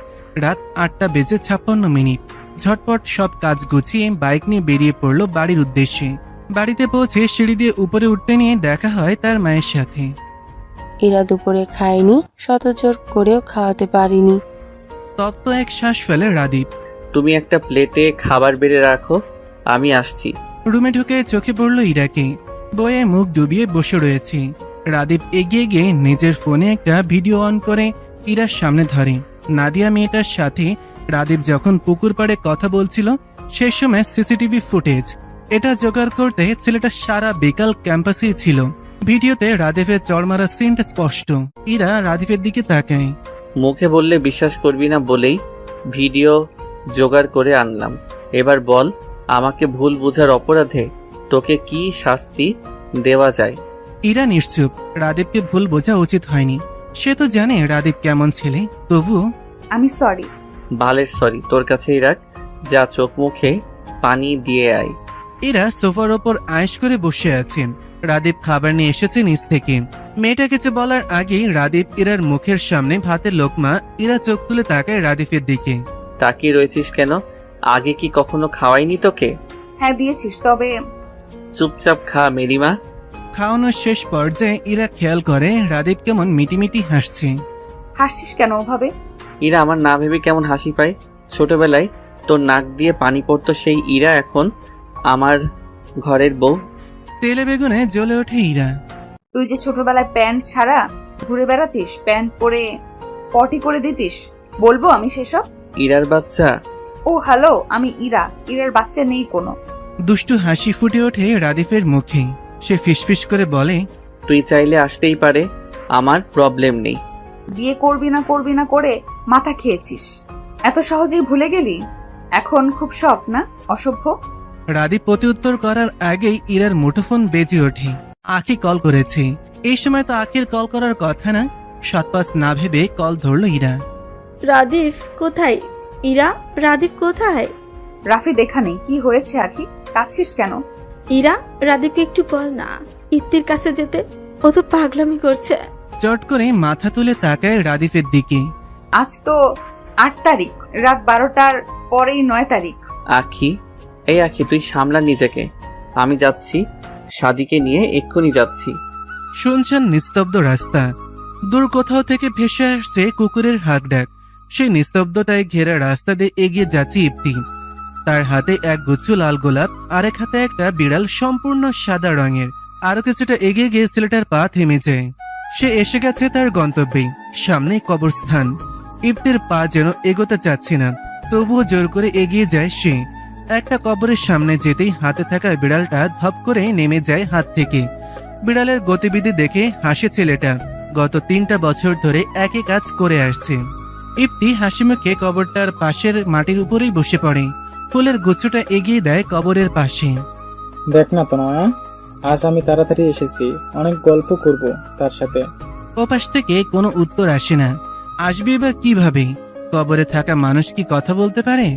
রাত 8:56। ঝটপট সব কাজ গুছিয়ে বাইক নিয়ে বেরিয়ে পড়লো বাড়ির উদ্দেশ্যে। বাড়িতে পৌঁছে সিঁড়ি দিয়ে উপরে উঠতে নিয়ে দেখা হয় তার মায়ের সাথে। এরা দুপুরে খায়নি, শতজোর করেও খাওয়াতে পারিনি। তপ্ত এক শ্বাস ফেলে রাদীপ। তুমি একটা প্লেটে খাবার বেড়ে রাখো, আমি আসছি। রুমে ঢুকে চোখে পড়ল ইরাকে। বইয়ে মুখ ডুবিয়ে বসে রয়েছে। রাদীপ এগিয়ে গিয়ে নিজের ফোনে একটা ভিডিও অন করে ইরার সামনে ধরে। নাদিয়া মেয়েটার সাথে রাদীপ যখন পুকুর পাড়ে কথা বলছিল সেই সময় সিসিটিভি ফুটেজ। এটা জোগাড় করতে ছেলেটা সারা বিকাল ক্যাম্পাসেই ছিল। ভিডিওতে রাদীপের চড়মারা সিনটা স্পষ্ট। ইরা রাদীপের দিকে তাকায়। মুখে বললে বিশ্বাস করবি না বলেই ভিডিও জোগাড় করে আনলাম। এবার বল, আমাকে ভুল বোঝার অপরাধে তোকে কি শাস্তি দেওয়া যায়? ইরা নিশ্চুপ। রাদীপকে ভুল বোঝা উচিত হয়নি। সে তো জানে রাদীপ কেমন ছেলে, তবুও। আমি সরি। বালের সরি তোর কাছেই রাখ, যা চোখ মুখে পানি দিয়ে আয়। ইরা সোফার ওপর আয়েশ করে বসে আছেন। রাদীপ খাবার নিয়ে এসেছে নিচ থেকে। মেয়েটা কিছু বলার আগেই রাদীপ ইরার মুখের সামনে ভাতের লোকমা। ইরা চোখ তুলে তাকায় রাদীপের দিকে। তাকিয়ে রয়েছিস কেন? আগে কি কখনো খাওয়াইনি তোকে? হ্যাঁ দিয়েছিস, তবে চুপচাপ খা মেরিমা। খাওয়ানোর শেষ পর্যায়ে ইরা খেয়াল করে রাদীপ কেমন মিটিমিটি হাসছে। হাসছিস কেন ওভাবে? ইরা আমার না ভেবে কেমন হাসি পায়। ছোটবেলায় তোর নাক দিয়ে পানি পড়তো সেই ইরা এখন আমার ঘরের বউ। তেলে বেগুনে জ্বলে ওঠে ইরা। তুই যে ছোটবেলায় প্যান্ট ছাড়া ঘুরে বেড়াতিস, প্যান্ট পরে পটি করে দিতিস? বলবো আমি সেসব? ইরার বাচ্চা। ও হ্যালো, আমি ইরা। ইরার বাচ্চা নেই কোনো। দুষ্টু হাসি ফুটে ওঠে রাদিফের মুখে। সে ফিসফিস করে বলে, তুই চাইলে আসতেই পারে, আমার প্রবলেম নেই। বিয়ে করবি না করে মাথা খেয়েছিস, এত সহজেই ভুলে গেলি? এখন খুব শখ না? অসভ্য। রাদীপ প্রত্যুত্তর করার আগেই ইরার মুঠোফোন বেজে ওঠে। আখি কল করেছে। এই সময় তো আখির কল করার কথা না। সৎপাস না ভেবে কল ধরল ইরা। রাদিফ কোথায়? ইরা, রাদিফ কোথায়? রাফি দেখা নেই। কি হয়েছে আখি? কাঁদছিস কেন? ইরা, রাদিফকে একটু বল না ইফতির কাছে যেতে। ও তো পাগলামি করছে। চট করে মাথা তুলে তাকায় রাদিফের দিকে। আজ তো 8 তারিখ, রাত 12টার পরেই 9 তারিখ। আখি, এই আখি, তুই সামলা নিজেকে। আমি যাচ্ছি, সাদিকে নিয়ে এক্ষুনি যাচ্ছি। শুনছেন নিস্তব্ধ রাস্তা। দূর কোথাও থেকে ভেসে আসছে কুকুরের হাঁক ডাক। সেই নিস্তব্ধতায় ঘেরা রাস্তা দিয়ে এগিয়ে যাচ্ছে ইফতি। তার হাতে এক গুচ্ছ লাল গোলাপ, আরেক হাতে একটা বিড়াল সম্পূর্ণ সাদা রঙের। আরো কিছুটা এগিয়ে গিয়ে ছেলেটার পা থেমে যায়। সে এসে গেছে তার গন্তব্যে, সামনে কবরস্থান। ইফতির পা যেন এগোতে চাচ্ছে না, তবুও জোর করে এগিয়ে যায় সে। একটা কবরের সামনে যেতেই হাতে থাকা বিড়ালটা ধপ করে নেমে যায় হাত থেকে। বিড়ালের গতিবিধি দেখে হাসে ছেলেটা। গত 3টা বছর ধরে একই কাজ করে আসছে। ইফতি হাসি মুখে কবরটার পাশের মাটির উপরেই বসে পড়ে। ফুলের গুচ্ছটা এগিয়ে দেয় কবরের পাশে। দেখ না তনয়া, আজ আমি তাড়াতাড়ি এসেছি, অনেক গল্প করব তার সাথে। ওপাশ থেকে কোনো উত্তর আসে না। আসবে বা কিভাবে? কবরে থাকা মানুষ কি কথা বলতে পারে?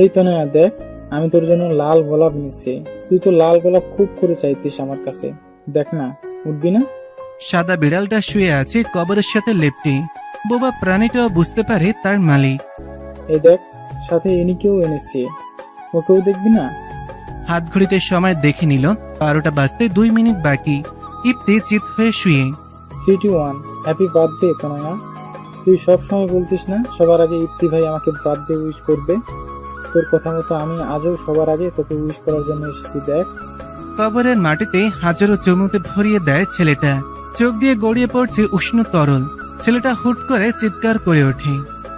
এই তনয়া দেখ, আমি তোর জন্য লাল গোলাপ নিচ্ছি। তুই তো লাল গোলাপ খুব করে চাইতিস আমার কাছে। দেখ না, উঠবি না? সাদা বিড়ালটা শুয়ে আছে কবরের সাথে লেপ্টে। বোবা প্রাণীটাও বুঝতে পারে তার মালিক। এই দেখ, সাথে ইনিকেও এনেছি, ওকেও দেখবি না? হাত ঘড়িতে সময় দেখে নিল 12টা বাজতে 2 মিনিট বাকি। ইফতি চিত হয়ে শুয়ে। 3-1 হ্যাপি বার্থডে তনয়া। তুই সব সময় বলতিস না সবার আগে ইফতি ভাই আমাকে বার্থডে উইশ করবে? তোর কথা মতো আমি আজও সবার আগে তোকে উইশ করার জন্য এসেছি। দেখ, কবরের মাটিতে হাজারো চুমুতে ভরিয়ে দেয় ছেলেটা। চোখ দিয়ে গড়িয়ে পড়ছে উষ্ণ তরল। ছেলেটা হুট করে চিৎকার করে ওঠে।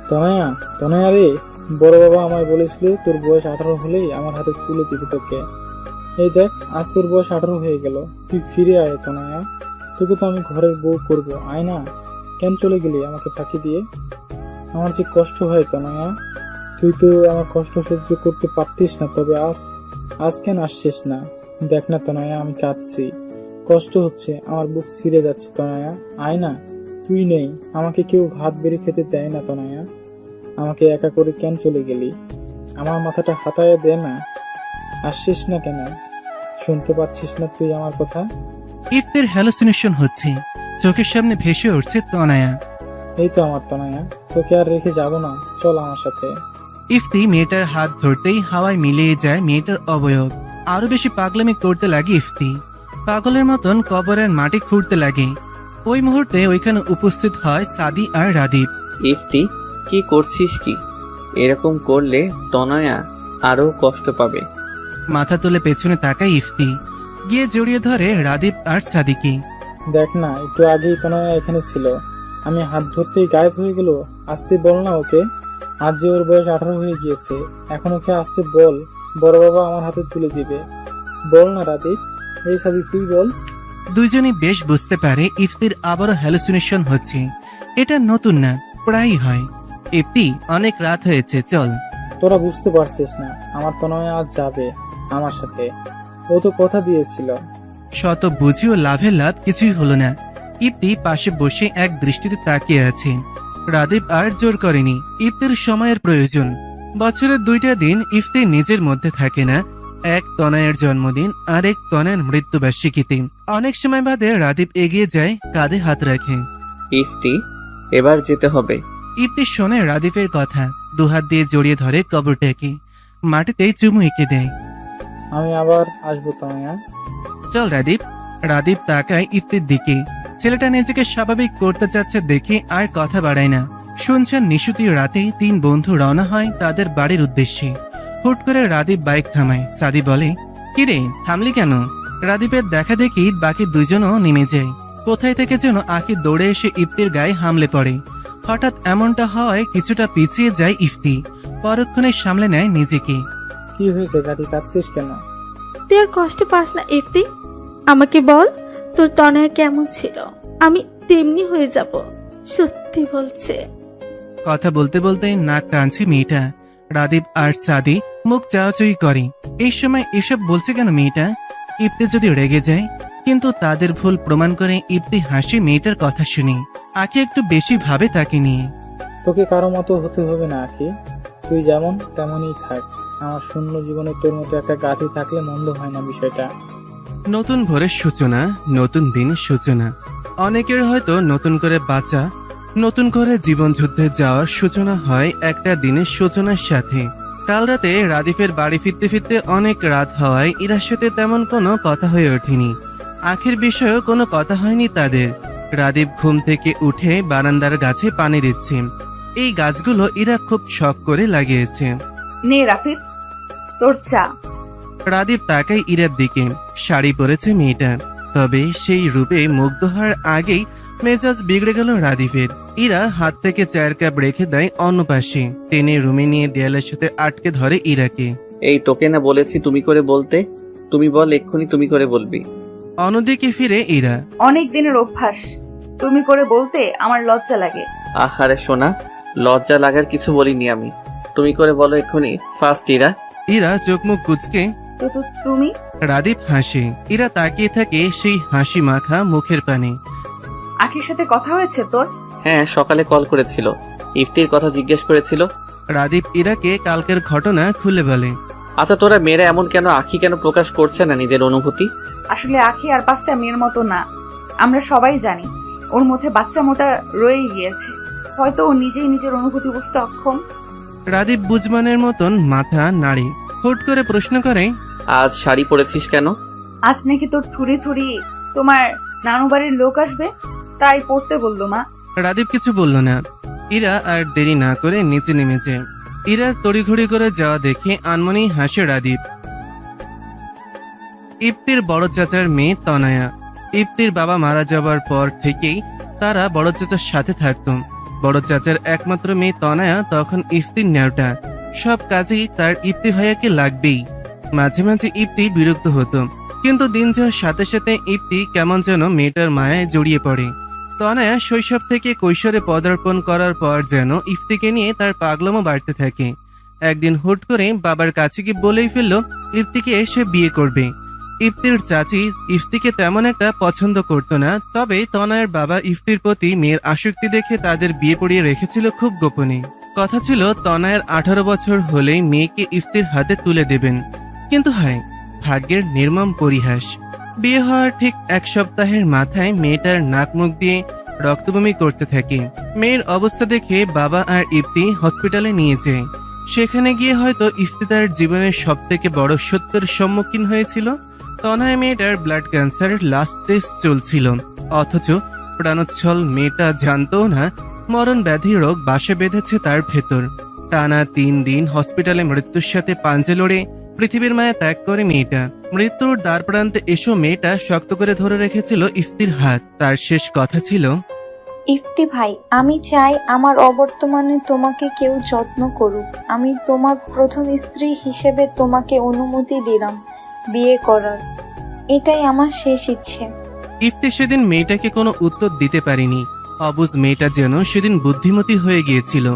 তনয়া, তনয়া রে, বড় বাবা আমায় বলেছিল তোর বয়স 18 হলেই আমার হাতে তুলে দিবি তোকে। এই দেখ, আজ তোর বয়স 18 হয়ে গেল। তুই ফিরে আয় তনয়া, তোকে তো আমি ঘরের বউ করব। আয় না, কেন চলে গেলি আমাকে ফাঁকি দিয়ে? আমার যে কষ্ট হয় তনয়া, তুই তো আমার কষ্ট সহ্য করতে পারতিস না, তবে আজ কেন আসছিস না? দেখ না তনয়া, আমি কাঁদছি, কষ্ট হচ্ছে, আমার বুক ছিঁড়ে যাচ্ছে তনয়া। আয় না, তুই নেই, আমাকে কেউ ভাত বেড়ে খেতে দেয় না তনয়া। আমাকে একা করে কেন চলে গেলি? আমার মাথাটা হাতায় দে না। আসছিস না কেন? শুনতে পাচ্ছিস না তুই আমার কথা? ইফতির হ্যালুসিনেশন হচ্ছে। চোখের সামনে ভেসে উঠছে তনয়া। এই তো আমার তনয়া, তোকে আর রেখে যাব না, চল আমার সাথে। ইফতি মেয়েটার হাত ধরতেই হাওয়ায় মিলিয়ে যায় মেয়েটার অবয়ব। আরো বেশি পাগলামি করতে লাগে ইফতি। পাগলের মতন কবরের মাটি খুঁড়তে লাগে। ওই মুহূর্তে ওইখানে উপস্থিত হয় সাদি আর রাদীপ। ইফতি, কি করছিস কি? এরকম করলে তনয়া আরো কষ্ট পাবে। মাথা তুলে পেছনে তাকায় ইফতি। গিয়ে জড়িয়ে ধরে রাদীপ আর সাদিকে। দেখ না, একটু আগেই তনয়া এখানে ছিল, আমি হাত ধরতেই গায়েব হয়ে গেল। আসতে বল না ওকে, আজ যে ওর বয়স 18 হয়ে গিয়েছে, এখন ওকে আসতে বল, বড় বাবা আমার হাতে তুলে দিবে। বল না রাদীপ, এই সাদি তুই বল। দুইজনই বেশ বুঝতে পারে ইফতির আবারও হ্যালুসিনেশন হচ্ছে। এটা নতুন না, প্রায়ই হয়। ইফতি, অনেক রাত হয়েছে, চল। তোরা বুঝতে পারছিস না, আমার তনয়া আজ যাবে আমার সাথে, ও তো কথা দিয়েছিল। শত বুঝিও লাভের লাভ কিছুই হলো না। ইফতি পাশে বসে এক দৃষ্টিতে তাকিয়ে আছে। রাদীপ আর জোর করেনি। ইফতির সময়ের প্রয়োজন। বছরের 2টা দিন ইফতি নিজের মধ্যে থাকে না। এক তনয়ের জন্মদিন আর এক তনয়ের মৃত্যুবার্ষিকীতে। অনেক সময় বাদে রাদীপ এগিয়ে যায়, কাঁধে হাত রাখে। ইফতি, এবার যেতে হবে। ইফতি শোনে রাদীপের কথা, দুহাত দিয়ে জড়িয়ে ধরে কবরটাকে। মাটিতে চুমু এঁকে দেয়। আমি আবার আসবো তনয়া। চল রাদীপ। রাদীপ তাকায় ইফতির দিকে। ছেলেটা নিজেকে স্বাভাবিক করতে চাচ্ছে দেখে আর কথা বাড়ায় না। শুনছেন নিশুতি রাতে 3 বন্ধু রওনা হয় তাদের বাড়ির উদ্দেশ্যে। হুট করে রাদীপ বাইক থামায়। সাদি বলে, কিরে, থামলি কেন? রাদীপের দেখা দেখি বাকি 2জনও নেমে যায়। কোথায় থেকে যেন আঁকি দৌড়ে এসে ইফতির গায়ে হামলে পড়ে। হঠাৎ এমনটা হওয়ায় কিছুটা পিছিয়ে যায় ইফতি, পরক্ষণে সামলে নেয় নিজেকে। কি হয়েছে গাড়ি, কাঁদছিস কেন? তুই আর কষ্ট পাস না ইফতি, আমাকে বল তোর তনয়া কেমন ছিল, আমি তেমনি হয়ে যাব, সত্যি বলছে। কথা বলতে বলতে নাক টানছে মেয়েটা। রাদীপ আর সাদি মুখ চাওয়াচুই করে। এই সময় এসব বলছে কেন মেয়েটা? ইফতি যদি রেগে যায়, কিন্তু তাদের ভুল প্রমাণ করে ইফতি হাসি মেয়েটার কথা শুনে। আঁকি একটু বেশি ভাবে তাকে নিয়ে। তোকে কারো মতো হতে হবে না আখি, তুই যেমন তেমনই থাক। আমার শূন্য জীবনে তোর মতো একটা গাঠি থাকলে মন্দ হয় না বিষয়টা। নতুন ভোরের সূচনা, নতুন দিনের সূচনা। অনেকের হয়তো নতুন করে বাঁচা, নতুন করে জীবন যুদ্ধে যাওয়ার সূচনা হয় একটা দিনের সূচনার সাথে। কাল রাতে রাদীপের বাড়ি ফিরতে ফিরতে অনেক রাত হওয়ায় ইরার সাথে তেমন কোনো কথা হয়ে ওঠেনি। আখের বিষয়েও কোনো কথা হয়নি তাদের। রাদীপ ঘুম থেকে উঠে বারান্দার গাছে পানি দিচ্ছে। এই গাছগুলো ইরা খুব শখ করে লাগিয়েছে। নে রাফিদ, তোর চা। রাদীপ তাকায় ইরার দিকে। শাড়ি পরেছে মেয়েটা, তবে সেই রূপে মুগ্ধ হওয়ার আগেই মেজাজ বিগড়ে গেল রাদীপের। ইরা হাত থেকে চায়ের কাপ রেখে দেয় অন্য পাশে, টেনে রুমে নিয়ে দেয়ালের সাথে আটকে ধরে ইরাকে। এই তোকে না বলেছি তুমি করে বলতে, তুমি বল এক্ষুনি তুমি করে বলবি। অন্যদিকে ফিরে ইরা। অনেক দিনের অভ্যাস, তুমি করে বলতে আমার লজ্জা লাগে। আহারে সোনা, লজ্জা লাগার কিছু বলিনি আমি, তুমি করে বলো এক্ষুনি ফার্স্ট ইরা। ইরা চোখ মুখ কুচকে। তো তুমি? রাদীপ হাসে। ইরা তাকিয়ে থাকে সেই হাসি মাখা মুখের পানে। আখির সাথে কথা হয়েছে তোর? হ্যাঁ, সকালে কল করেছিল, ইফতির কথা জিজ্ঞেস করেছিল। রাদীপ ইরাকে কালকের ঘটনা খুলে বলে। আচ্ছা তোরা মেয়েরা এমন কেন, আখি কেন প্রকাশ করছে না নিজের অনুভূতি? আসলে আখি আর 5টা মেয়ের মতো না, আমরা সবাই জানি ওর মধ্যে বাচ্চা মোটা রয়ে গিয়েছে, হয়তো ও নিজেই নিজের অনুভূতি বুঝতে অক্ষম। রাদীপ বুঝমানের মতন মাথা নাড়ে, হুট করে প্রশ্ন করে, আজ শাড়ি পরেছিস কেন? আজ নাকি তোর থুরি থুরি তোমার নানু বাড়ির লোক আসবে, তাই পড়তে বললো মা। রাদীপ কিছু বলল না। ইরা আর দেরি না করে নিচে নেমেছে। ইরার তড়িঘড়ি করে যাওয়া দেখে আনমনেই হাসে রাদীপ। ইফতির বড় চাচার মেয়ে তনয়া। ইফতির বাবা মারা যাবার পর থেকেই তারা বড় চাচার সাথে থাকত। বড় চাচার একমাত্র মেয়ে তনয়া তখন ইফতির ন্যাওটা, সব কাজেই তার ইফতি ভাইয়াকে লাগবেই। মাঝে মাঝে ইফতি বিরক্ত হতো, কিন্তু দিন যাওয়ার সাথে সাথে ইফতি কেমন যেন মেয়েটার মায়ায় জড়িয়ে পড়ে। তনয়া শৈশব থেকে কৈশোরে পদার্পণ করার পর যেন ইফতিকে নিয়ে তার পাগলামো বাড়তে থাকে। একদিন হুট করে বাবার কাছে গিয়ে বলেই ফেলল ইফতিকে এসে বিয়ে করবে। ইফতির চাচি ইফতিকে তেমন একটা পছন্দ করতো না, তবে তনয়ের বাবা ইফতির প্রতি মেয়ের আসক্তি দেখে তাদের বিয়ে পড়িয়ে রেখেছিল খুব গোপনে। কথা ছিল তনয়ের 18 বছর হলেই মেয়েকে ইফতির হাতে তুলে দেবেন, কিন্তু হয় ভাগ্যের নির্মম পরিহাস। বিয়ে হওয়ার ঠিক 1 সপ্তাহের মাথায় মেয়েটার নাক মুখ দিয়ে রক্তবমি করতে থাকে। মেয়ের অবস্থা দেখে বাবা আর ইফতি হসপিটালে নিয়ে যায়। সেখানে গিয়ে হয়তো ইফতি তার জীবনের সব থেকে বড় সত্যের সম্মুখীন হয়েছিল। তনয় মেয়েটার ব্লাড ক্যান্সারের লাস্ট টেস্ট চলছিল, অথচ প্রাণোচ্ছল মেয়েটা জানতো না মরণ ব্যাধি রোগ বাসা বেঁধেছে তার ভেতর। টানা 3 দিন হসপিটালে মৃত্যুর সাথে পাঞ্জে লড়ে পৃথিবীর মায়া ত্যাগ করে মেয়েটা। মৃত্যুর দ্বার প্রান্তে এসো মেয়েটা শক্ত করে ধরে রেখেছিল ইফতির হাত। তার শেষ কথা ছিল, ইফতি ভাই, আমি চাই আমার অবর্তমানে তোমাকে কেউ যত্ন করুক। আমি তোমার প্রথম স্ত্রী হিসেবে তোমাকে অনুমতি দিলাম বিয়ে করার, এটাই আমার শেষ ইচ্ছে। ইফতি সেদিন মেয়েটাকে কোনো উত্তর দিতে পারেনি। অবুঝ মেয়েটা যেন সেদিন বুদ্ধিমতী হয়ে গিয়েছিল।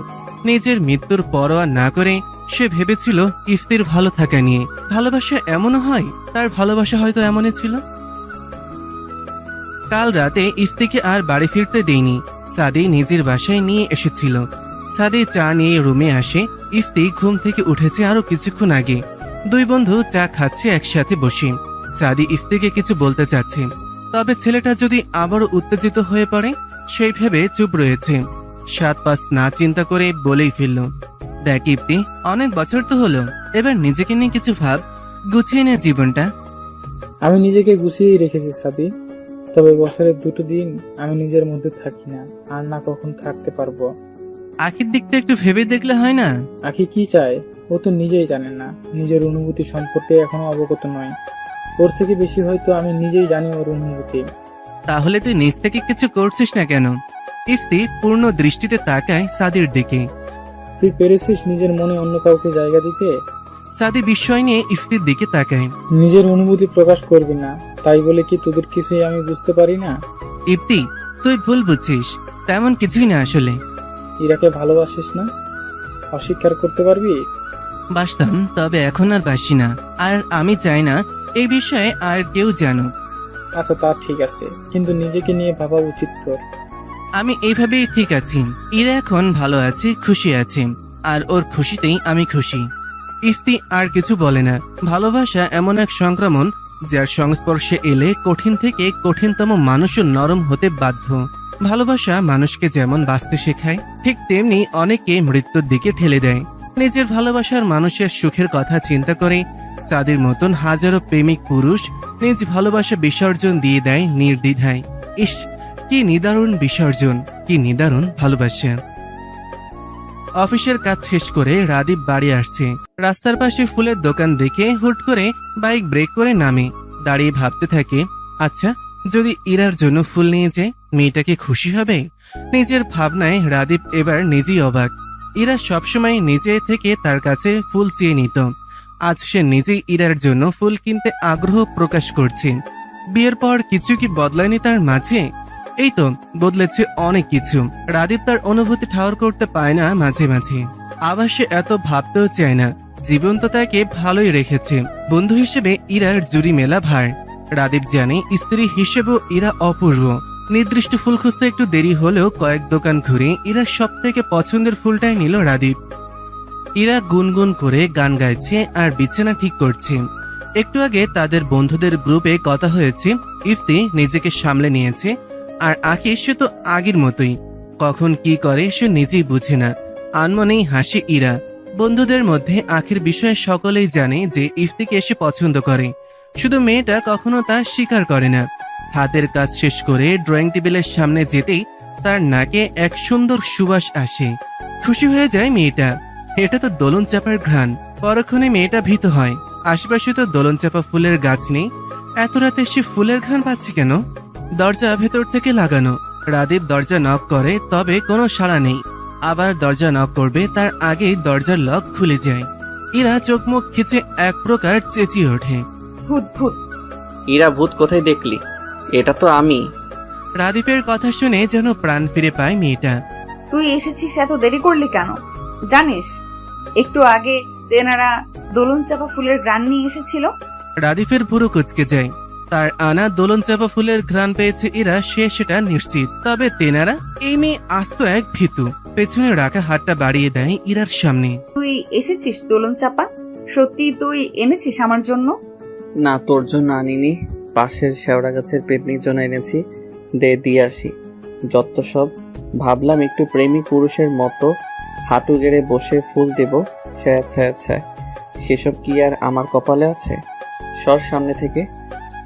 নিজের মৃত্যুর পরোয়া না করে সে ভেবেছিল ইফতির ভালো থাকা নিয়ে। ভালোবাসা এমনও হয়, তার ভালোবাসা হয়তো এমনই ছিল। কাল রাতে ইফতিকে আর বাড়ি ফিরতে দেয়নি, সাদি নিজের বাসায় নিয়ে এসেছিল। সাদি চা নিয়ে রুমে আসে। ইফতি ঘুম থেকে উঠেছে আরো কিছুক্ষণ আগে। 2 বন্ধু চা খাচ্ছে একসাথে বসে। সাদি ইফতিকে কিছু বলতে চাচ্ছে, তবে ছেলেটা যদি আবারও উত্তেজিত হয়ে পড়ে সেই ভেবে চুপ রয়েছে। 7-5 না চিন্তা করে বলেই ফেলল, দেখ ইফতি, অনেক বছর তো হলো, এবার নিজেকে নিয়ে কিছু ভাব, গুছিয়ে নে জীবনটা। আমি নিজেকে গুছিয়েই রেখেছি সাদি, তবে বছরের 2টো দিন আমি নিজের মধ্যে থাকি না, আর না কখন থাকতে পারবো। আখির দিকটা একটু ভেবে দেখলে হয় না? আখি কি চায় ও তো নিজেই জানে না, নিজের অনুভূতি সম্পর্কে এখনো অবগত নয়। ওর থেকে বেশি হয়তো আমি নিজেই জানি ওর অনুভূতি। তাহলে তুই নিজ থেকে কিছু করছিস না কেন? ইফতি পূর্ণ দৃষ্টিতে তাকায় সাদির দিকে। তুই পেরেছিস নিজের মনে অন্য কাউকে জায়গা দিতে? সাদি বিস্ময় নিয়ে ইফতির দিকে তাকায়। নিজের অনুভূতি প্রকাশ করবি না, তাই বলে কি তোদের কিছুই আমি বুঝতে পারি না? ইফতি, তুই ভুল বুঝছিস, তেমন কিছুই না আসলে। ইরাকে ভালোবাসিস না? অস্বীকার করতে পারবি? বাসতাম, তবে এখন আর বাসি না। আর আমি চাই না এই বিষয়ে আর কেউ জানুক। আচ্ছা, তা ঠিক আছে, কিন্তু নিজেকে নিয়ে ভাবা উচিত তোর। আমি এইভাবেই ঠিক আছি। ইরা এখন ভালো আছে, খুশি আছে, আর ওর খুশিতেই আমি খুশি। ইফতি আর কিছু বলে না। ভালোবাসা এমন এক সংক্রমণ যার সংস্পর্শে এলে কঠিন থেকে কঠিনতম মানুষও নরম হতে বাধ্য। ভালোবাসা মানুষকে যেমন বাঁচতে শেখায়, ঠিক তেমনি অনেকে মৃত্যুর দিকে ঠেলে দেয়। নিজের ভালোবাসার মানুষের সুখের কথা চিন্তা করে সাদির মতন হাজারো প্রেমিক পুরুষ নিজ ভালোবাসা বিসর্জন দিয়ে দেয় নির্দ্বিধায়। ইস, কি নিদারুণ বিসর্জন, কি নিদারুণ ভালোবাসা। অফিসের কাজ শেষ করে রাদীপ বাড়ি আসছে। রাস্তার পাশে ফুলের দোকান দেখে হুট করে বাইক ব্রেক করে নামে। দাঁড়িয়ে ভাবতে থাকে, আচ্ছা, যদি ইরার জন্য ফুল নিয়ে যায়, মেয়েটাকে খুশি হবে? নিজের ভাবনায় রাদীপ এবার নিজেই অবাক। ইরা সবসময় নিজে থেকে তার কাছে ফুল চেয়ে নিত। আজ সে নিজেই ইরার জন্য ফুল কিনতে আগ্রহ প্রকাশ করছে। বিয়ের পর কিছু কি বদলায়নি তার মাঝে? এই তো, বদলেছে অনেক কিছু। রাদীপ তার অনুভূতি ঠাওর করতে পায় না মাঝে মাঝে। আবার সে এত ভাবতেও চায় না। জীবন তো তাকে ভালোই রেখেছে। বন্ধু হিসেবে ইরার জুড়ি মেলা ভার। রাদীপ জানে স্ত্রী হিসেবেও ইরা অপূর্ব। নির্দিষ্ট ফুল খুঁজতে একটু দেরি হলেও কয়েক দোকান ঘুরে ইরার সব থেকে পছন্দের ফুলটাই নিল রাদীপ। ইরা গুনগুন করে গান গাইছে আর বিছানা ঠিক করছে। একটু আগে তাদের বন্ধুদের গ্রুপে কথা হয়েছে। ইফতি নিজেকে সামলে নিয়েছে, আর আঁকি সে তো আগের মতোই। কখন কি করে সে নিজেই বুঝে না। আনমনেই হাসে ইরা। বন্ধুদের মধ্যে আঁখির বিষয়ে সকলেই জানে যে ইফতিকে এসে পছন্দ করে, শুধু মেয়েটা কখনো তা স্বীকার করে না। হাতের কাজ শেষ করে ড্রয়িং টেবিলের সামনে যেতেই তার নাকে এক সুন্দর সুবাস আসে। খুশি হয়ে যায় মেয়েটা। এটা তো দোলন চাপার ঘ্রাণ। পরক্ষণে মেয়েটা ভীত হয়। আশেপাশে তো দোলন চাপা ফুলের গাছ নেই, এত রাতে সে ফুলের ঘ্রাণ পাচ্ছে কেন? দরজা ভেতর থেকে লাগানো। রাদীপ দরজা নক করে, তবে কোনো সাড়া নেই। আবার দরজা নক করবে তার আগেই দরজার লক খুলে যায়। ইরা চোখ মুখ খিচে এক প্রকার চেঁচিয়ে ওঠে, ভূত ভূত। ইরা, ভূত কোথায় দেখলি? এটা তো আমি। রাদীপের কথা শুনে যেন প্রাণ ফিরে পায় মেয়েটা। তুই এসেছিস, এত দেরি করলি কেন? জানিস একটু আগে তেনারা দোলন চাপা ফুলের গ্রান নিয়ে এসেছিল। রাদীপের ভুরু কুচকে যায়। তার আনা দোলন চাপা ফুলের ঘ্রাণ পেয়েছে ইরা, সে সেটা নিশ্চিত। তবে তেনারা, এই মেয়ে আস্ত এক ভীতু। পেছনে রাখা হাতটা বাড়িয়ে দেয় ইরার সামনে। তুই এসেছিস দোলন চাপা? সত্যি তুই এনেছিস আমার জন্য? না, তোর জন্য আনিনি, পাশের শেওড়া গাছের পেতনির জন্য এনেছি। দিয়ে আসি। যত সব। ভাবলাম একটু প্রেমী পুরুষের মতো হাঁটু গেড়ে বসে ফুল দেব। ছ্যা ছ্যা ছ্যা, সেসব কি আর আমার কপালে আছে? সর সামনে থেকে।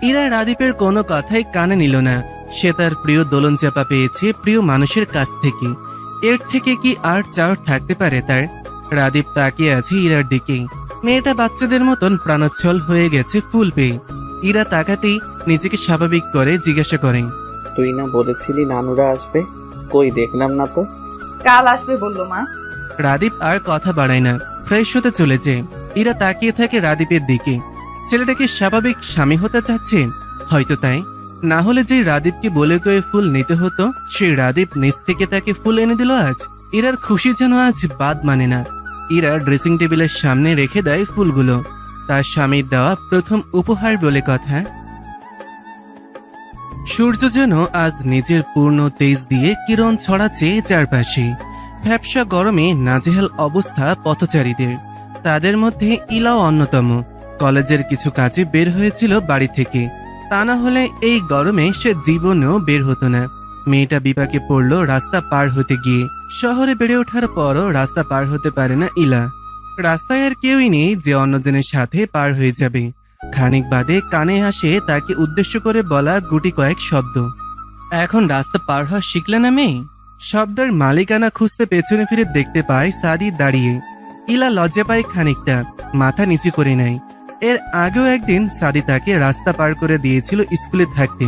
ইরা রাদীপের কোনো কথাই কানে নিল না। সে তার প্রিয় দোলন চাপা পেয়েছে প্রিয় মানুষের কাছ থেকে। এর থেকে কি আর চাওয়ার থাকতে পারে তার? রাদীপ তাকিয়ে আছে ইরার দিকে। মেয়েটা বাচ্চাদের মতন প্রাণোচ্ছল হয়ে গেছে ফুল পেয়ে। ইরা তাকাতেই নিজেকে স্বাভাবিক করে জিজ্ঞাসা করে, তুই না বলেছিলি নানুরা আসবে? কই দেখলাম না তো। কাল আসবে বললো মা। রাদীপ আর কথা বাড়ায় না, ফ্রেশ হতে চলেছে। ইরা তাকিয়ে থাকে রাদীপের দিকে। ছেলেটাকে স্বাভাবিক স্বামী হতে চাচ্ছে, হয়তো তাই। না হলে যে রাদীপকে বলে কয়ে ফুল নিতে হতো, সেই রাদীপ নিজ থেকে তাকে ফুল এনে দিল আজ। ইরার খুশি যেন আজ বাদ মানে না। ইরা ড্রেসিং টেবিলের সামনে রেখে দেয় ফুলগুলো। তার স্বামীর দেওয়া প্রথম উপহার বলে কথা। সূর্য যেন আজ নিজের পূর্ণ তেজ দিয়ে কিরণ ছড়াচ্ছে চারপাশে। ভ্যাপসা গরমে নাজেহাল অবস্থা পথচারীদের। তাদের মধ্যে ইলাও অন্যতম। কলেজের কিছু কাজে বের হয়েছিল বাড়ি থেকে, তা না হলে এই গরমে সে জীবনেও বের হতো না। মেয়েটা বিপাকে পড়ল রাস্তা পার হতে গিয়ে। শহরে বেড়ে ওঠার পরও রাস্তা পার হতে পারে না ইলা। রাস্তায় আর কেউই নেই যে অন্যজনের সাথে পার হয়ে যাবে। খানিক বাদে কানে আসে তাকে উদ্দেশ্য করে বলা গুটি কয়েক শব্দ। এখন রাস্তা পার হওয়া শিখলে না মেয়ে? শব্দের মালিকানা খুঁজতে পেছনে ফিরে দেখতে পায় সাদি দাঁড়িয়ে। ইলা লজ্জা পায় খানিকটা, মাথা নিচু করে নেয়। এর আগেও একদিন সাদি তাকে রাস্তা পার করে দিয়েছিল স্কুলে থাকতে।